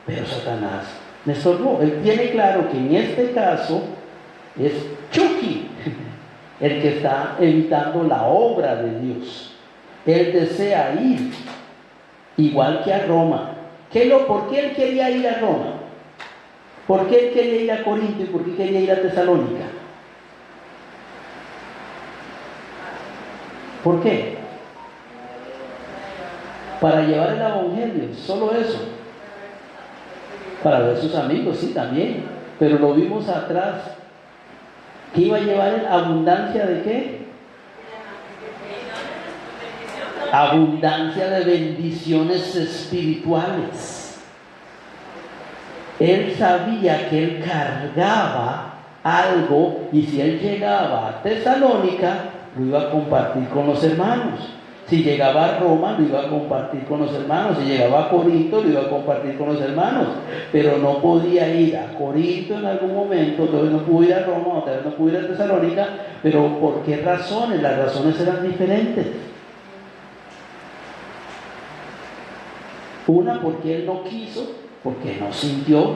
Speaker 1: pero Satanás me estorbó. Él tiene claro que en este caso es Chucky el que está evitando la obra de Dios. Él desea ir, igual que a Roma. ¿Por qué él quería ir a Roma? ¿Por qué él quería ir a Corinto y por qué quería ir a Tesalónica? ¿Por qué? Para llevar el evangelio, solo eso. Para ver sus amigos, sí, también. Pero lo vimos atrás. ¿Qué iba a llevar abundancia de qué? Abundancia de bendiciones espirituales. Él sabía que él cargaba algo y si él llegaba a Tesalónica, lo iba a compartir con los hermanos. Si llegaba a Roma, lo iba a compartir con los hermanos. Si llegaba a Corinto, lo iba a compartir con los hermanos. Pero no podía ir a Corinto en algún momento, otra vez no pudo ir a Roma, otra vez no pudo ir a Tesalónica. Pero ¿por qué razones? Las razones eran diferentes. Una, porque él no quiso, porque no sintió,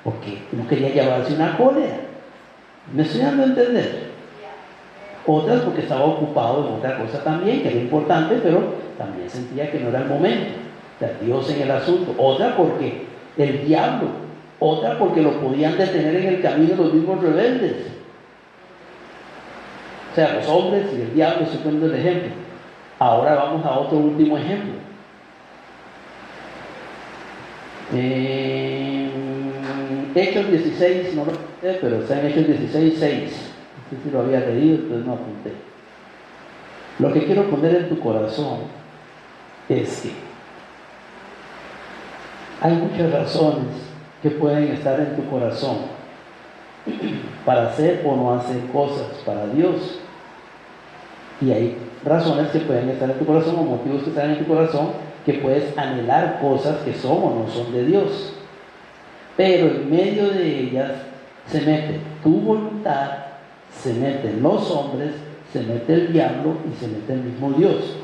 Speaker 1: porque no quería llevarse una cólera. ¿Me estoy dando a entender? Otras porque estaba ocupado en otra cosa también, que era importante, pero también sentía que no era el momento. O sea, Dios en el asunto. Otra porque el diablo. Otra porque lo podían detener en el camino los mismos rebeldes. O sea, los hombres y el diablo, estoy poniendo el ejemplo. Ahora vamos a otro último ejemplo. Hechos 16, no lo sé, pero está en Hechos 16, 6. No sé si lo había leído, entonces no apunté. Lo que quiero poner en tu corazón es que hay muchas razones que pueden estar en tu corazón para hacer o no hacer cosas para Dios. Y hay razones que pueden estar en tu corazón o motivos que están en tu corazón que puedes anhelar cosas que son o no son de Dios. Pero en medio de ellas se mete tu voluntad, se meten los hombres, se mete el diablo y se mete el mismo Dios.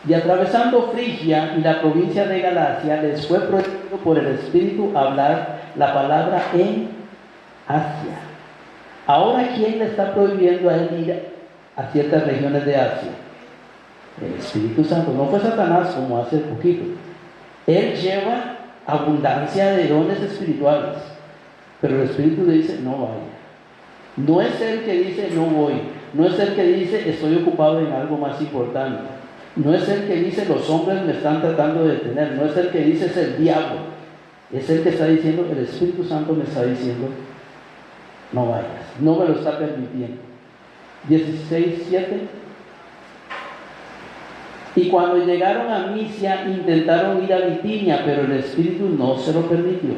Speaker 1: Y atravesando Frigia y la provincia de Galacia, les fue prohibido por el Espíritu hablar la palabra en Asia. Ahora, ¿quién le está prohibiendo a él ir a ciertas regiones de Asia? El Espíritu Santo. No fue Satanás como hace poquito. Él lleva abundancia de dones espirituales, pero el Espíritu le dice: no vaya. No es él que dice: no voy. No es él que dice: estoy ocupado en algo más importante. No es él que dice: los hombres me están tratando de detener. No es él que dice: es el diablo. Es él que está diciendo: el Espíritu Santo me está diciendo: no vayas. No me lo está permitiendo. 16:7. Y cuando llegaron a Misia, intentaron ir a Bitinia, pero el Espíritu no se lo permitió.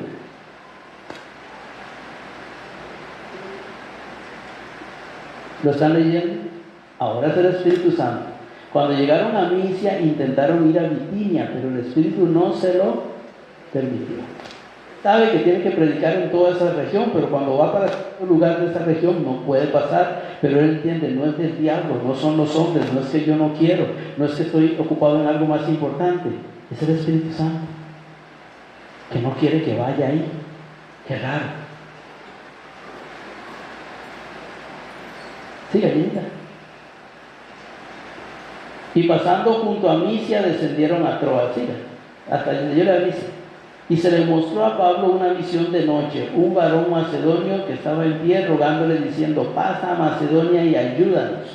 Speaker 1: ¿Lo están leyendo? Ahora es el Espíritu Santo. Cuando llegaron a Misia, intentaron ir a Bitinia, pero el Espíritu no se lo permitió. Sabe que tiene que predicar en toda esa región, pero cuando va para otro lugar de esa región no puede pasar. Pero él entiende: no es del diablo, no son los hombres, no es que yo no quiero, no es que estoy ocupado en algo más importante. Es el Espíritu Santo que no quiere que vaya ahí. Qué raro. Sigue, linda. Y pasando junto a Misia, descendieron a Troas. Siga, hasta donde yo le aviso. Y se le mostró a Pablo una visión de noche, un varón macedonio que estaba en pie rogándole diciendo: pasa a Macedonia y ayúdanos.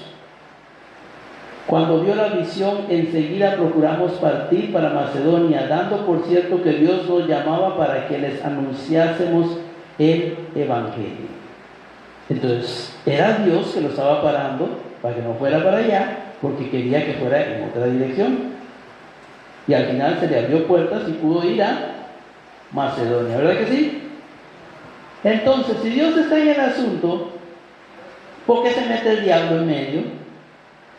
Speaker 1: Cuando vio la visión, enseguida procuramos partir para Macedonia, dando por cierto que Dios nos llamaba para que les anunciásemos el Evangelio. Entonces, era Dios que lo estaba parando para que no fuera para allá, porque quería que fuera en otra dirección. Y al final se le abrió puertas y pudo ir a Macedonia, ¿verdad que sí? Entonces, si Dios está en el asunto, ¿por qué se mete el diablo en medio?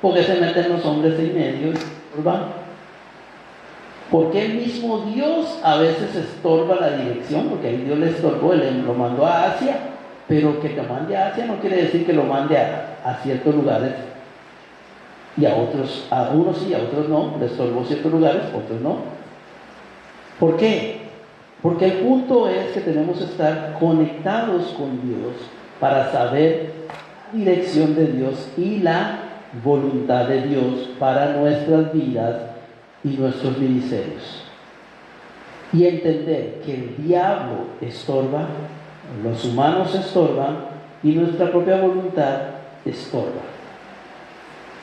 Speaker 1: ¿Por qué se meten los hombres en medio? Porque el mismo Dios a veces estorba la dirección, porque ahí Dios le estorbó, él lo mandó a Asia, pero que te mande a Asia no quiere decir que lo mande a ciertos lugares, y a otros, a unos sí, a otros no, le estorbó ciertos lugares, otros no. ¿Por qué? Porque el punto es que tenemos que estar conectados con Dios para saber la dirección de Dios y la voluntad de Dios para nuestras vidas y nuestros ministerios. Y entender que el diablo estorba, los humanos estorban y nuestra propia voluntad estorba.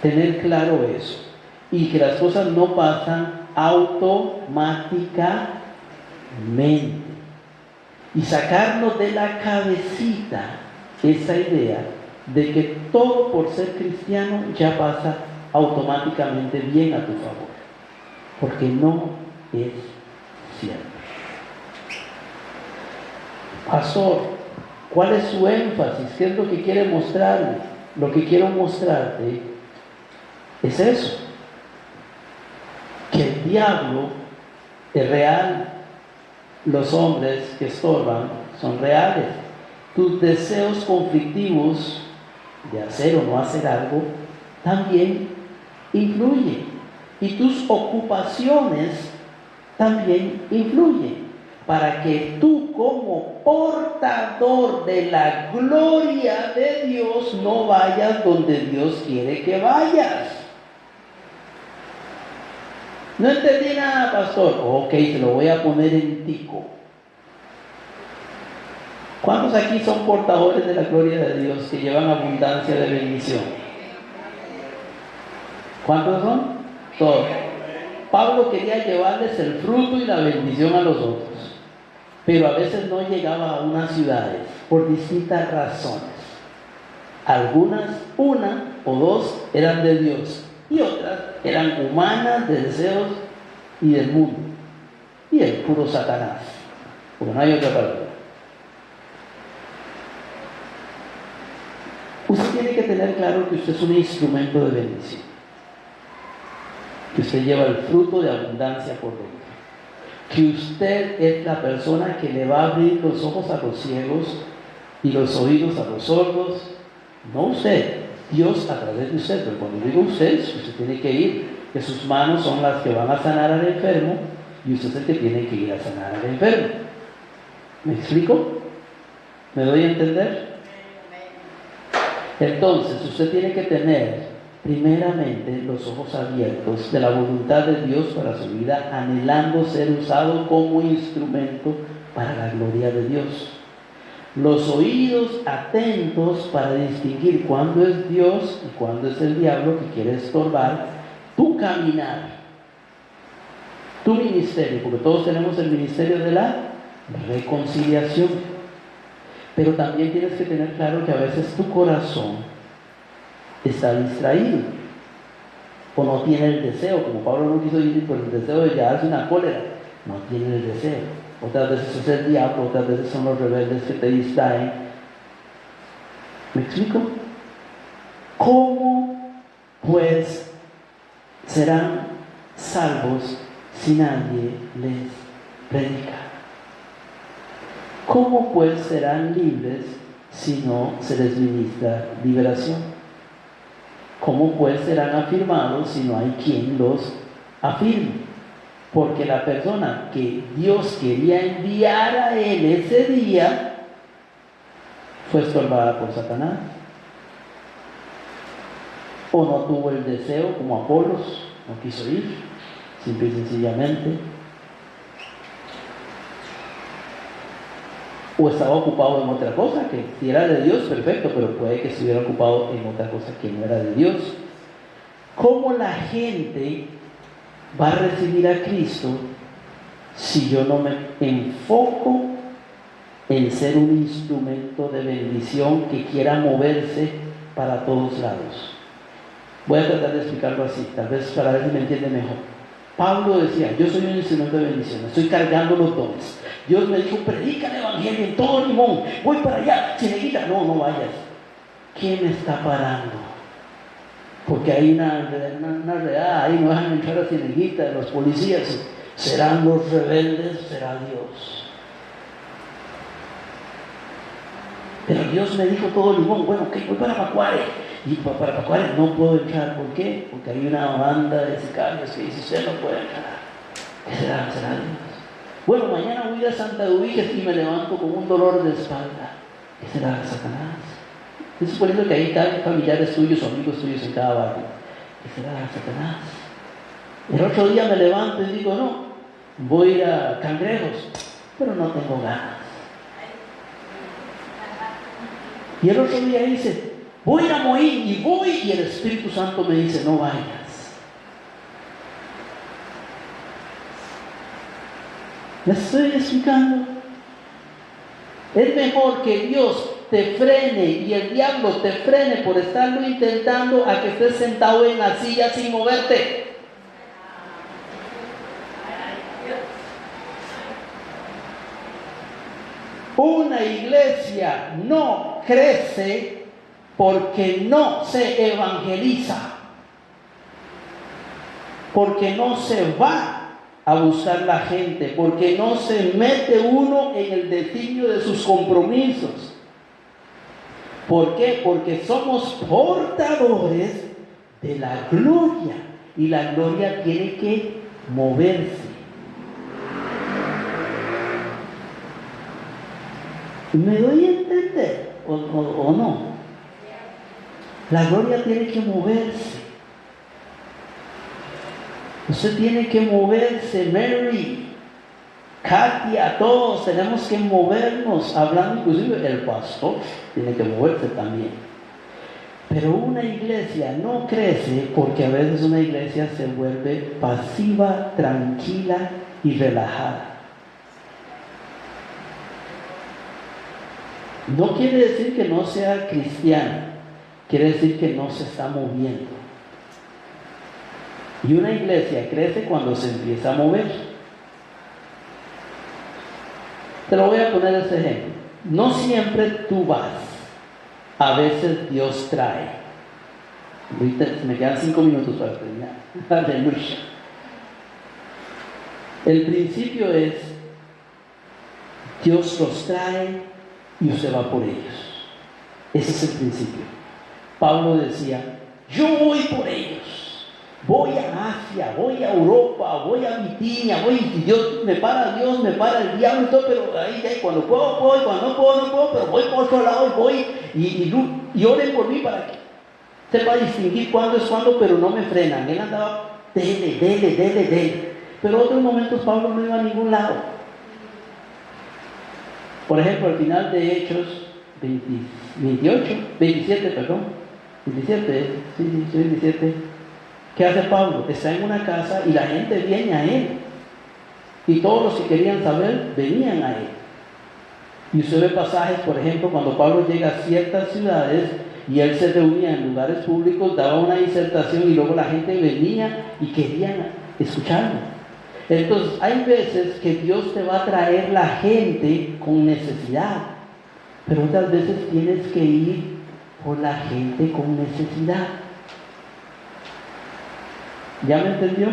Speaker 1: Tener claro eso. Y que las cosas no pasan automáticamente. Y sacarnos de la cabecita esa idea de que todo por ser cristiano ya pasa automáticamente bien a tu favor, porque no es cierto. Pastor, ¿cuál es su énfasis? ¿Qué es lo que quiere mostrarme? Lo que quiero mostrarte es eso, que el diablo es real. Los hombres que estorban son reales. Tus deseos conflictivos de hacer o no hacer algo también influyen. Y tus ocupaciones también influyen. Para que tú, como portador de la gloria de Dios, no vayas donde Dios quiere que vayas. No entendí nada, pastor. Ok, te lo voy a poner en tico. ¿Cuántos aquí son portadores de la gloria de Dios que llevan abundancia de bendición? ¿Cuántos son? Todos. Pablo quería llevarles el fruto y la bendición a los otros, pero a veces no llegaba a unas ciudades por distintas razones. Algunas, una o dos, eran de Dios y otras eran humanas, de deseos y del mundo, y el puro Satanás, porque no hay otra palabra. Usted tiene que tener claro que usted es un instrumento de bendición, que usted lleva el fruto de abundancia por dentro, que usted es la persona que le va a abrir los ojos a los ciegos y los oídos a los sordos. No usted, Dios a través de usted. Pero cuando digo usted tiene que ir, que sus manos son las que van a sanar al enfermo y usted es el que tiene que ir a sanar al enfermo. ¿Me explico? ¿Me doy a entender? Entonces usted tiene que tener primeramente los ojos abiertos de la voluntad de Dios para su vida, anhelando ser usado como instrumento para la gloria de Dios. Los oídos atentos para distinguir cuándo es Dios y cuándo es el diablo que quiere estorbar tu caminar, tu ministerio, porque todos tenemos el ministerio de la reconciliación. Pero también tienes que tener claro que a veces tu corazón está distraído o no tiene el deseo, como Pablo no quiso ir por el deseo de llevarse una cólera, no tiene el deseo. Otras veces es el diablo, otras veces son los rebeldes que te distraen. ¿Me explico? ¿Cómo pues serán salvos si nadie les predica? ¿Cómo pues serán libres si no se les ministra liberación? ¿Cómo pues serán afirmados si no hay quien los afirme? Porque la persona que Dios quería enviar a él ese día fue estorbada por Satanás. O no tuvo el deseo como Apolos, no quiso ir, simple y sencillamente. O estaba ocupado en otra cosa, que si era de Dios, perfecto, pero puede que estuviera ocupado en otra cosa que no era de Dios. ¿Cómo la gente va a recibir a Cristo si yo no me enfoco en ser un instrumento de bendición que quiera moverse para todos lados? Voy a tratar de explicarlo así, tal vez para ver si me entiende mejor. Pablo decía, yo soy un instrumento de bendición, estoy cargando los dones. Dios me dijo, predica el evangelio en todo Limón, voy para allá, Cieneguita, no vayas. ¿Quién me está parando? Porque hay una redada, ahí no dejan entrar a Cieneguita, los policías, serán los rebeldes, será Dios. Pero Dios me dijo todo Limón, bueno, ok, voy para Pacuare. Y para Pacuare no puedo entrar, ¿por qué? Porque hay una banda de sicarios que dice, usted no puede entrar. ¿Qué será? ¿Será Dios? Bueno, mañana voy a Santa Eduviges y me levanto con un dolor de espalda. ¿Qué será? Satanás. Estoy suponiendo que hay familiares tuyos o amigos tuyos en cada barrio. ¿Qué será? Satanás. El otro día me levanto y digo, no, voy a ir a Cangrejos, pero no tengo ganas. Y el otro día dice, voy a ir a Moín y voy, y el Espíritu Santo me dice, no vayas. ¿Me estoy explicando? Es mejor que Dios te frene y el diablo te frene por estarlo intentando a que estés sentado en la silla sin moverte. Una iglesia no crece porque no se evangeliza. porque no se va a buscar la gente, porque no se mete uno en el designio de sus compromisos. ¿Por qué? Porque somos portadores de la gloria, y la gloria tiene que moverse. ¿Me doy a entender o no? La gloria tiene que moverse. Usted tiene que moverse, Mary, Katia, todos tenemos que movernos, hablando inclusive el pastor tiene que moverse también. Pero una iglesia no crece porque a veces una iglesia se vuelve pasiva, tranquila y relajada. No quiere decir que no sea cristiana, quiere decir que no se está moviendo. Y una iglesia crece cuando se empieza a mover. Te lo voy a poner este ejemplo. No siempre tú vas, a veces Dios trae. Ahorita me quedan 5 minutos para terminar. Aleluya. El principio es, Dios los trae y usted va por ellos. Ese es el principio. Pablo decía, yo voy por ellos, voy a Asia, voy a Europa, voy a Bitinia, si Dios me para, el diablo y todo, pero ahí cuando puedo, y cuando no puedo, pero voy por otro lado y voy, y oren por mí para que sepa distinguir cuándo es cuándo, pero no me frenan. Él andaba, dele. Pero otros momentos Pablo no iba a ningún lado. Por ejemplo, al final de Hechos 27, ¿qué hace Pablo? Está en una casa y la gente viene a él. Y todos los que querían saber venían a él. Y usted ve pasajes, por ejemplo, cuando Pablo llega a ciertas ciudades y él se reunía en lugares públicos, daba una disertación y luego la gente venía y querían escucharlo. Entonces, hay veces que Dios te va a traer la gente con necesidad, pero otras veces tienes que ir por la gente con necesidad. ¿Ya me entendió?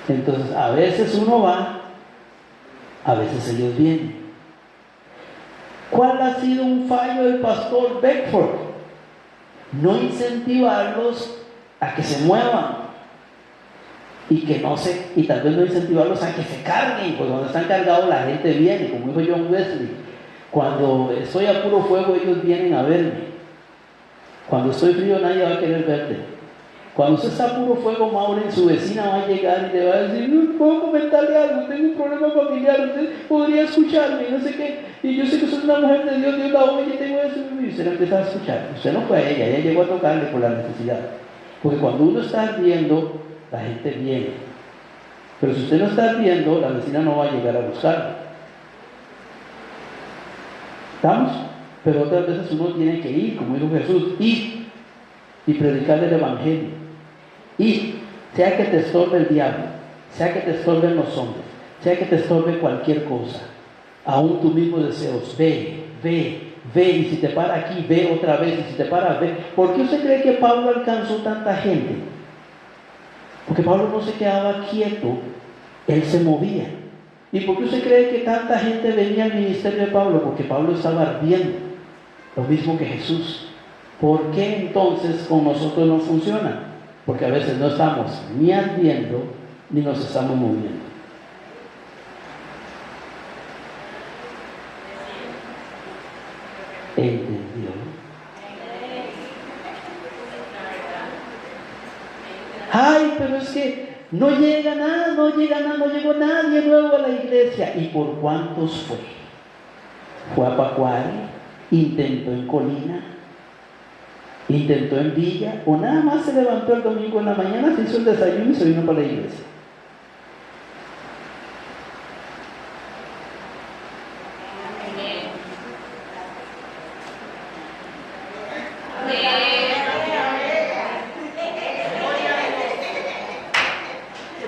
Speaker 1: Entonces, a veces uno va, a veces ellos vienen. ¿Cuál ha sido un fallo del pastor Beckford? No incentivarlos a que se muevan. Y tal vez no incentivarlos a que se carguen, porque cuando están cargados la gente viene, como dijo John Wesley. Cuando estoy a puro fuego, ellos vienen a verme. Cuando estoy frío, nadie va a querer verte. Cuando usted está a puro fuego, Maureen, su vecina va a llegar y le va a decir, no puedo comentarle algo, tengo un problema familiar, usted podría escucharme, no sé qué, y yo sé que usted es una mujer de Dios, Dios la oye, tengo eso, y usted la empieza a escuchar. Usted no fue a ella llegó a tocarle por la necesidad. Porque cuando uno está ardiendo, la gente viene. Pero si usted no está ardiendo, la vecina no va a llegar a buscarlo. ¿Estamos? Pero otras veces uno tiene que ir, como dijo Jesús, ir y predicar el evangelio. Y sea que te estorbe el diablo, sea que te estorben los hombres, sea que te estorbe cualquier cosa, aún tus mismos deseos, ve, y si te para aquí, ve otra vez, y si te para, ve. ¿Por qué usted cree que Pablo alcanzó tanta gente? Porque Pablo no se quedaba quieto, él se movía. ¿Y por qué usted cree que tanta gente venía al ministerio de Pablo? Porque Pablo estaba ardiendo, lo mismo que Jesús. ¿Por qué entonces con nosotros no funciona? Porque a veces no estamos ni ardiendo ni nos estamos moviendo. ¿Entendió? Ay, pero es que no llega nada, no llegó nadie nuevo a la iglesia. ¿Y por cuántos fue? Fue a Pacuari, intentó en Colina, intentó en Villa, o nada más se levantó el domingo en la mañana, se hizo el desayuno y se vino para la iglesia.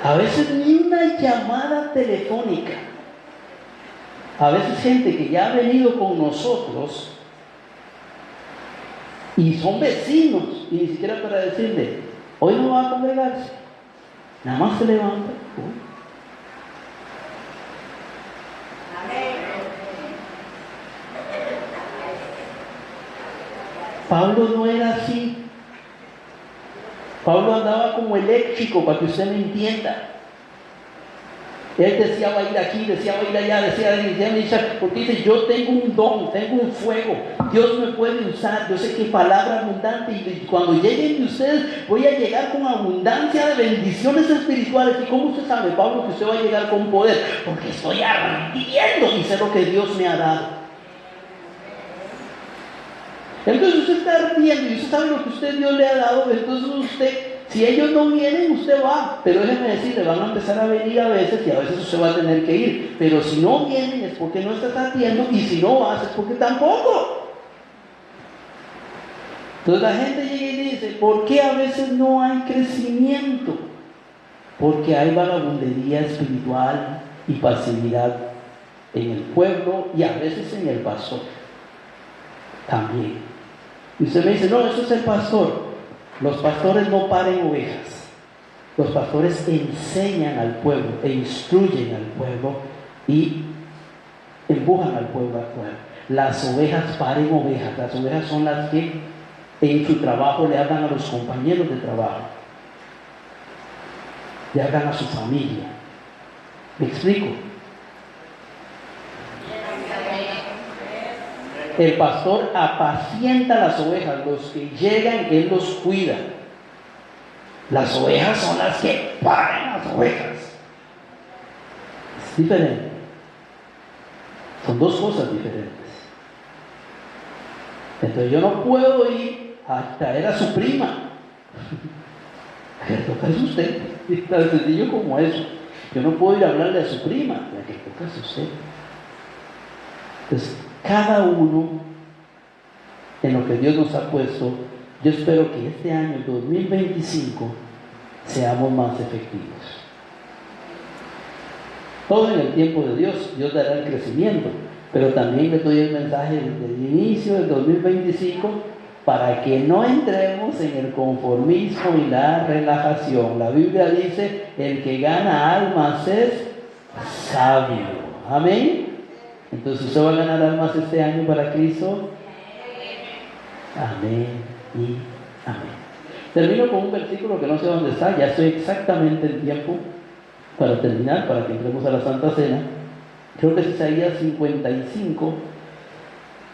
Speaker 1: A veces ni una llamada telefónica. A veces gente que ya ha venido con nosotros y son vecinos y ni siquiera para decirle, Hoy no va a congregarse. Nada más se levanta. Pablo no era así. Pablo andaba como eléctrico, para que usted me entienda. Él decía va a ir aquí, decía va a ir allá, decía, porque dice, yo tengo un don, tengo un fuego, Dios me puede usar, yo sé que palabra abundante, y cuando lleguen de ustedes, voy a llegar con abundancia de bendiciones espirituales. ¿Y cómo usted sabe, Pablo, que usted va a llegar con poder? Porque estoy ardiendo y sé lo que Dios me ha dado. Entonces usted está ardiendo y usted sabe lo que Dios le ha dado. Entonces usted, si ellos no vienen, usted va. Pero déjeme decirle, van a empezar a venir a veces y a veces usted va a tener que ir. Pero si no vienen es porque no estás ardiendo, y si no vas es porque tampoco. Entonces la gente llega y dice, ¿por qué a veces no hay crecimiento? Porque hay vagabundería espiritual y pasividad en el pueblo y a veces en el pastor también. Y usted me dice, no, eso es el pastor. Los pastores no paren ovejas. Los pastores enseñan al pueblo, e instruyen al pueblo y empujan al pueblo a actuar. Las ovejas paren ovejas. Las ovejas son las que en su trabajo le hablan a los compañeros de trabajo, le hablan a su familia. ¿Me explico? El pastor apacienta las ovejas, los que llegan, él los cuida. Las ovejas son las que paran las ovejas. Es diferente. Son dos cosas diferentes. Entonces yo no puedo ir a traer a su prima. La que toca es usted. Es tan sencillo como eso. Yo no puedo ir a hablarle a su prima. La que toca es usted. Entonces, cada uno en lo que Dios nos ha puesto, yo espero que este año 2025 seamos más efectivos. Todo en el tiempo de Dios, Dios dará el crecimiento, pero también les doy el mensaje desde el inicio del 2025 para que no entremos en el conformismo y la relajación. La Biblia dice, el que gana almas es sabio. Amén. Entonces, ¿usted va a ganar almas este año para Cristo? Amén y amén. Termino con un versículo que no sé dónde está, ya estoy exactamente en tiempo para terminar, para que entremos a la Santa Cena. Creo que es Isaías 55.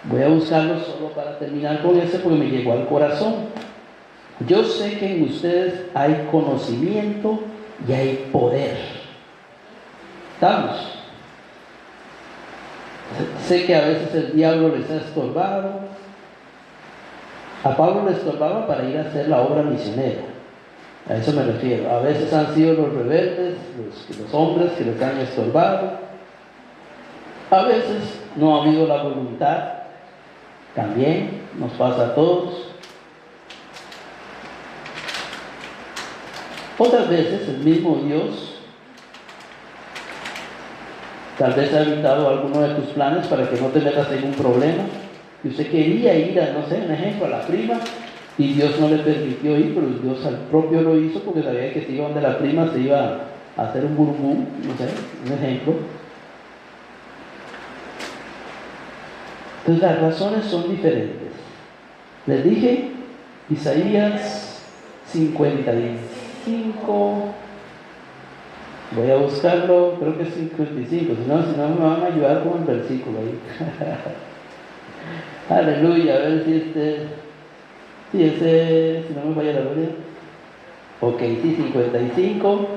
Speaker 1: Voy a buscarlo solo para terminar con ese porque me llegó al corazón. Yo sé que en ustedes hay conocimiento y hay poder. ¿Estamos? Sé que a veces el diablo les ha estorbado. A Pablo le estorbaba para ir a hacer la obra misionera. A eso me refiero. A veces han sido los rebeldes, los hombres que les han estorbado. A veces no ha habido la voluntad. También nos pasa a todos. Otras veces el mismo Dios tal vez ha evitado alguno de tus planes para que no te metas en un problema. Y usted quería ir a, no sé, un ejemplo, a la prima, y Dios no le permitió ir, pero Dios al propio lo hizo porque sabía que si iba donde la prima se iba a hacer un burubú, no sé, un ejemplo. Entonces las razones son diferentes. Les dije, Isaías 55, voy a buscarlo, creo que es 55, si no me van a ayudar con el versículo ahí. Aleluya, a ver si si no me falla la gloria. Ok, sí, 55,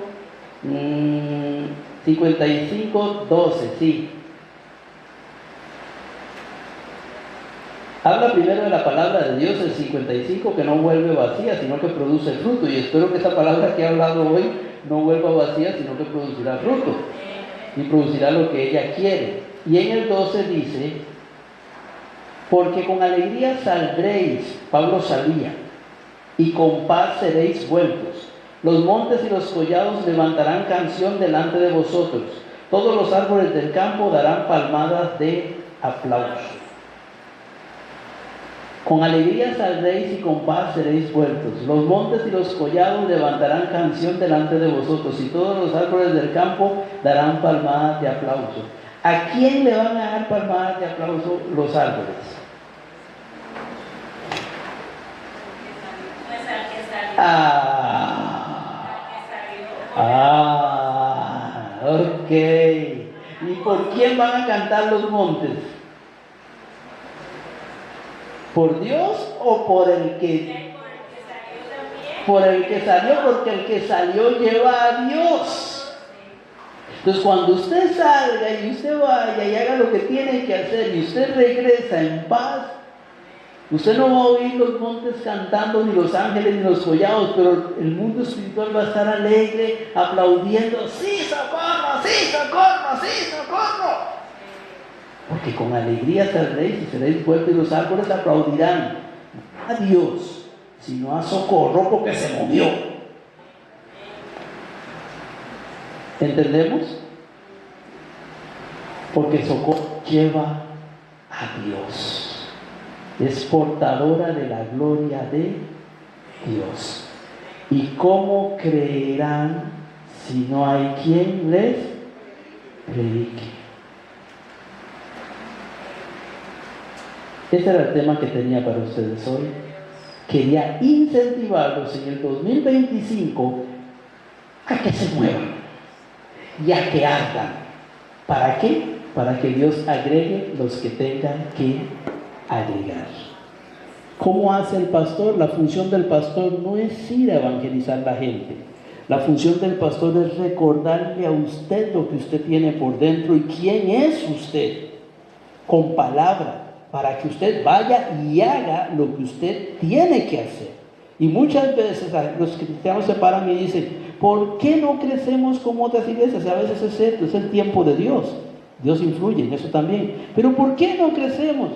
Speaker 1: 55, 12, sí. Habla primero de la palabra de Dios, el 55, que no vuelve vacía, sino que produce fruto. Y espero que esta palabra que he hablado hoy no vuelva vacía, sino que producirá fruto. Y producirá lo que ella quiere. Y en el 12 dice, porque con alegría saldréis, Pablo salía, y con paz seréis vueltos. Los montes y los collados levantarán canción delante de vosotros. Todos los árboles del campo darán palmadas de aplauso. Con alegría saldréis y con paz seréis puertos. Los montes y los collados levantarán canción delante de vosotros, y todos los árboles del campo darán palmadas de aplauso. ¿A quién le van a dar palmadas de aplauso los árboles? Ok. ¿Y por quién van a cantar los montes? ¿Por Dios o por el que? Por el que salió, porque el que salió lleva a Dios. Entonces, cuando usted salga y usted vaya y haga lo que tiene que hacer y usted regresa en paz, usted no va a oír los montes cantando, ni los ángeles, ni los collados, pero el mundo espiritual va a estar alegre, aplaudiendo: ¡sí, socorro! ¡Sí, socorro! ¡Sí, socorro! Porque con alegría saldréis y seréis puertos, y los árboles aplaudirán a Dios, sino a socorro, porque se movió. ¿Entendemos? Porque socorro lleva a Dios, es portadora de la gloria de Dios. ¿Y cómo creerán si no hay quien les predique? Este era el tema que tenía para ustedes hoy. Quería incentivarlos en el 2025 a que se muevan y a que ardan. ¿Para qué? Para que Dios agregue los que tengan que agregar. ¿Cómo hace el pastor? La función del pastor no es ir a evangelizar a la gente. La función del pastor es recordarle a usted lo que usted tiene por dentro y quién es usted, con palabra, para que usted vaya y haga lo que usted tiene que hacer. Y muchas veces los cristianos se paran y dicen: ¿por qué no crecemos como otras iglesias? A veces es cierto, es el tiempo de Dios. Dios influye en eso también. Pero ¿por qué no crecemos?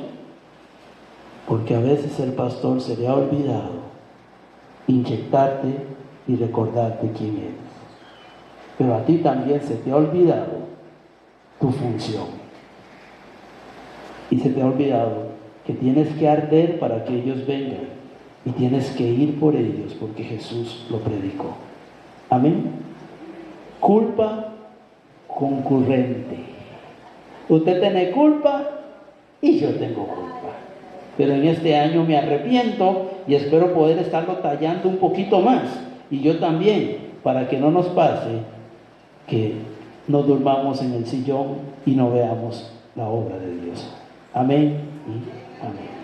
Speaker 1: Porque a veces el pastor se le ha olvidado inyectarte y recordarte quién eres. Pero a ti también se te ha olvidado tu función. Y se te ha olvidado que tienes que arder para que ellos vengan. Y tienes que ir por ellos porque Jesús lo predicó. Amén. Culpa concurrente. Usted tiene culpa y yo tengo culpa. Pero en este año me arrepiento y espero poder estarlo tallando un poquito más. Y yo también, para que no nos pase que nos durmamos en el sillón y no veamos la obra de Dios. Amén y amén.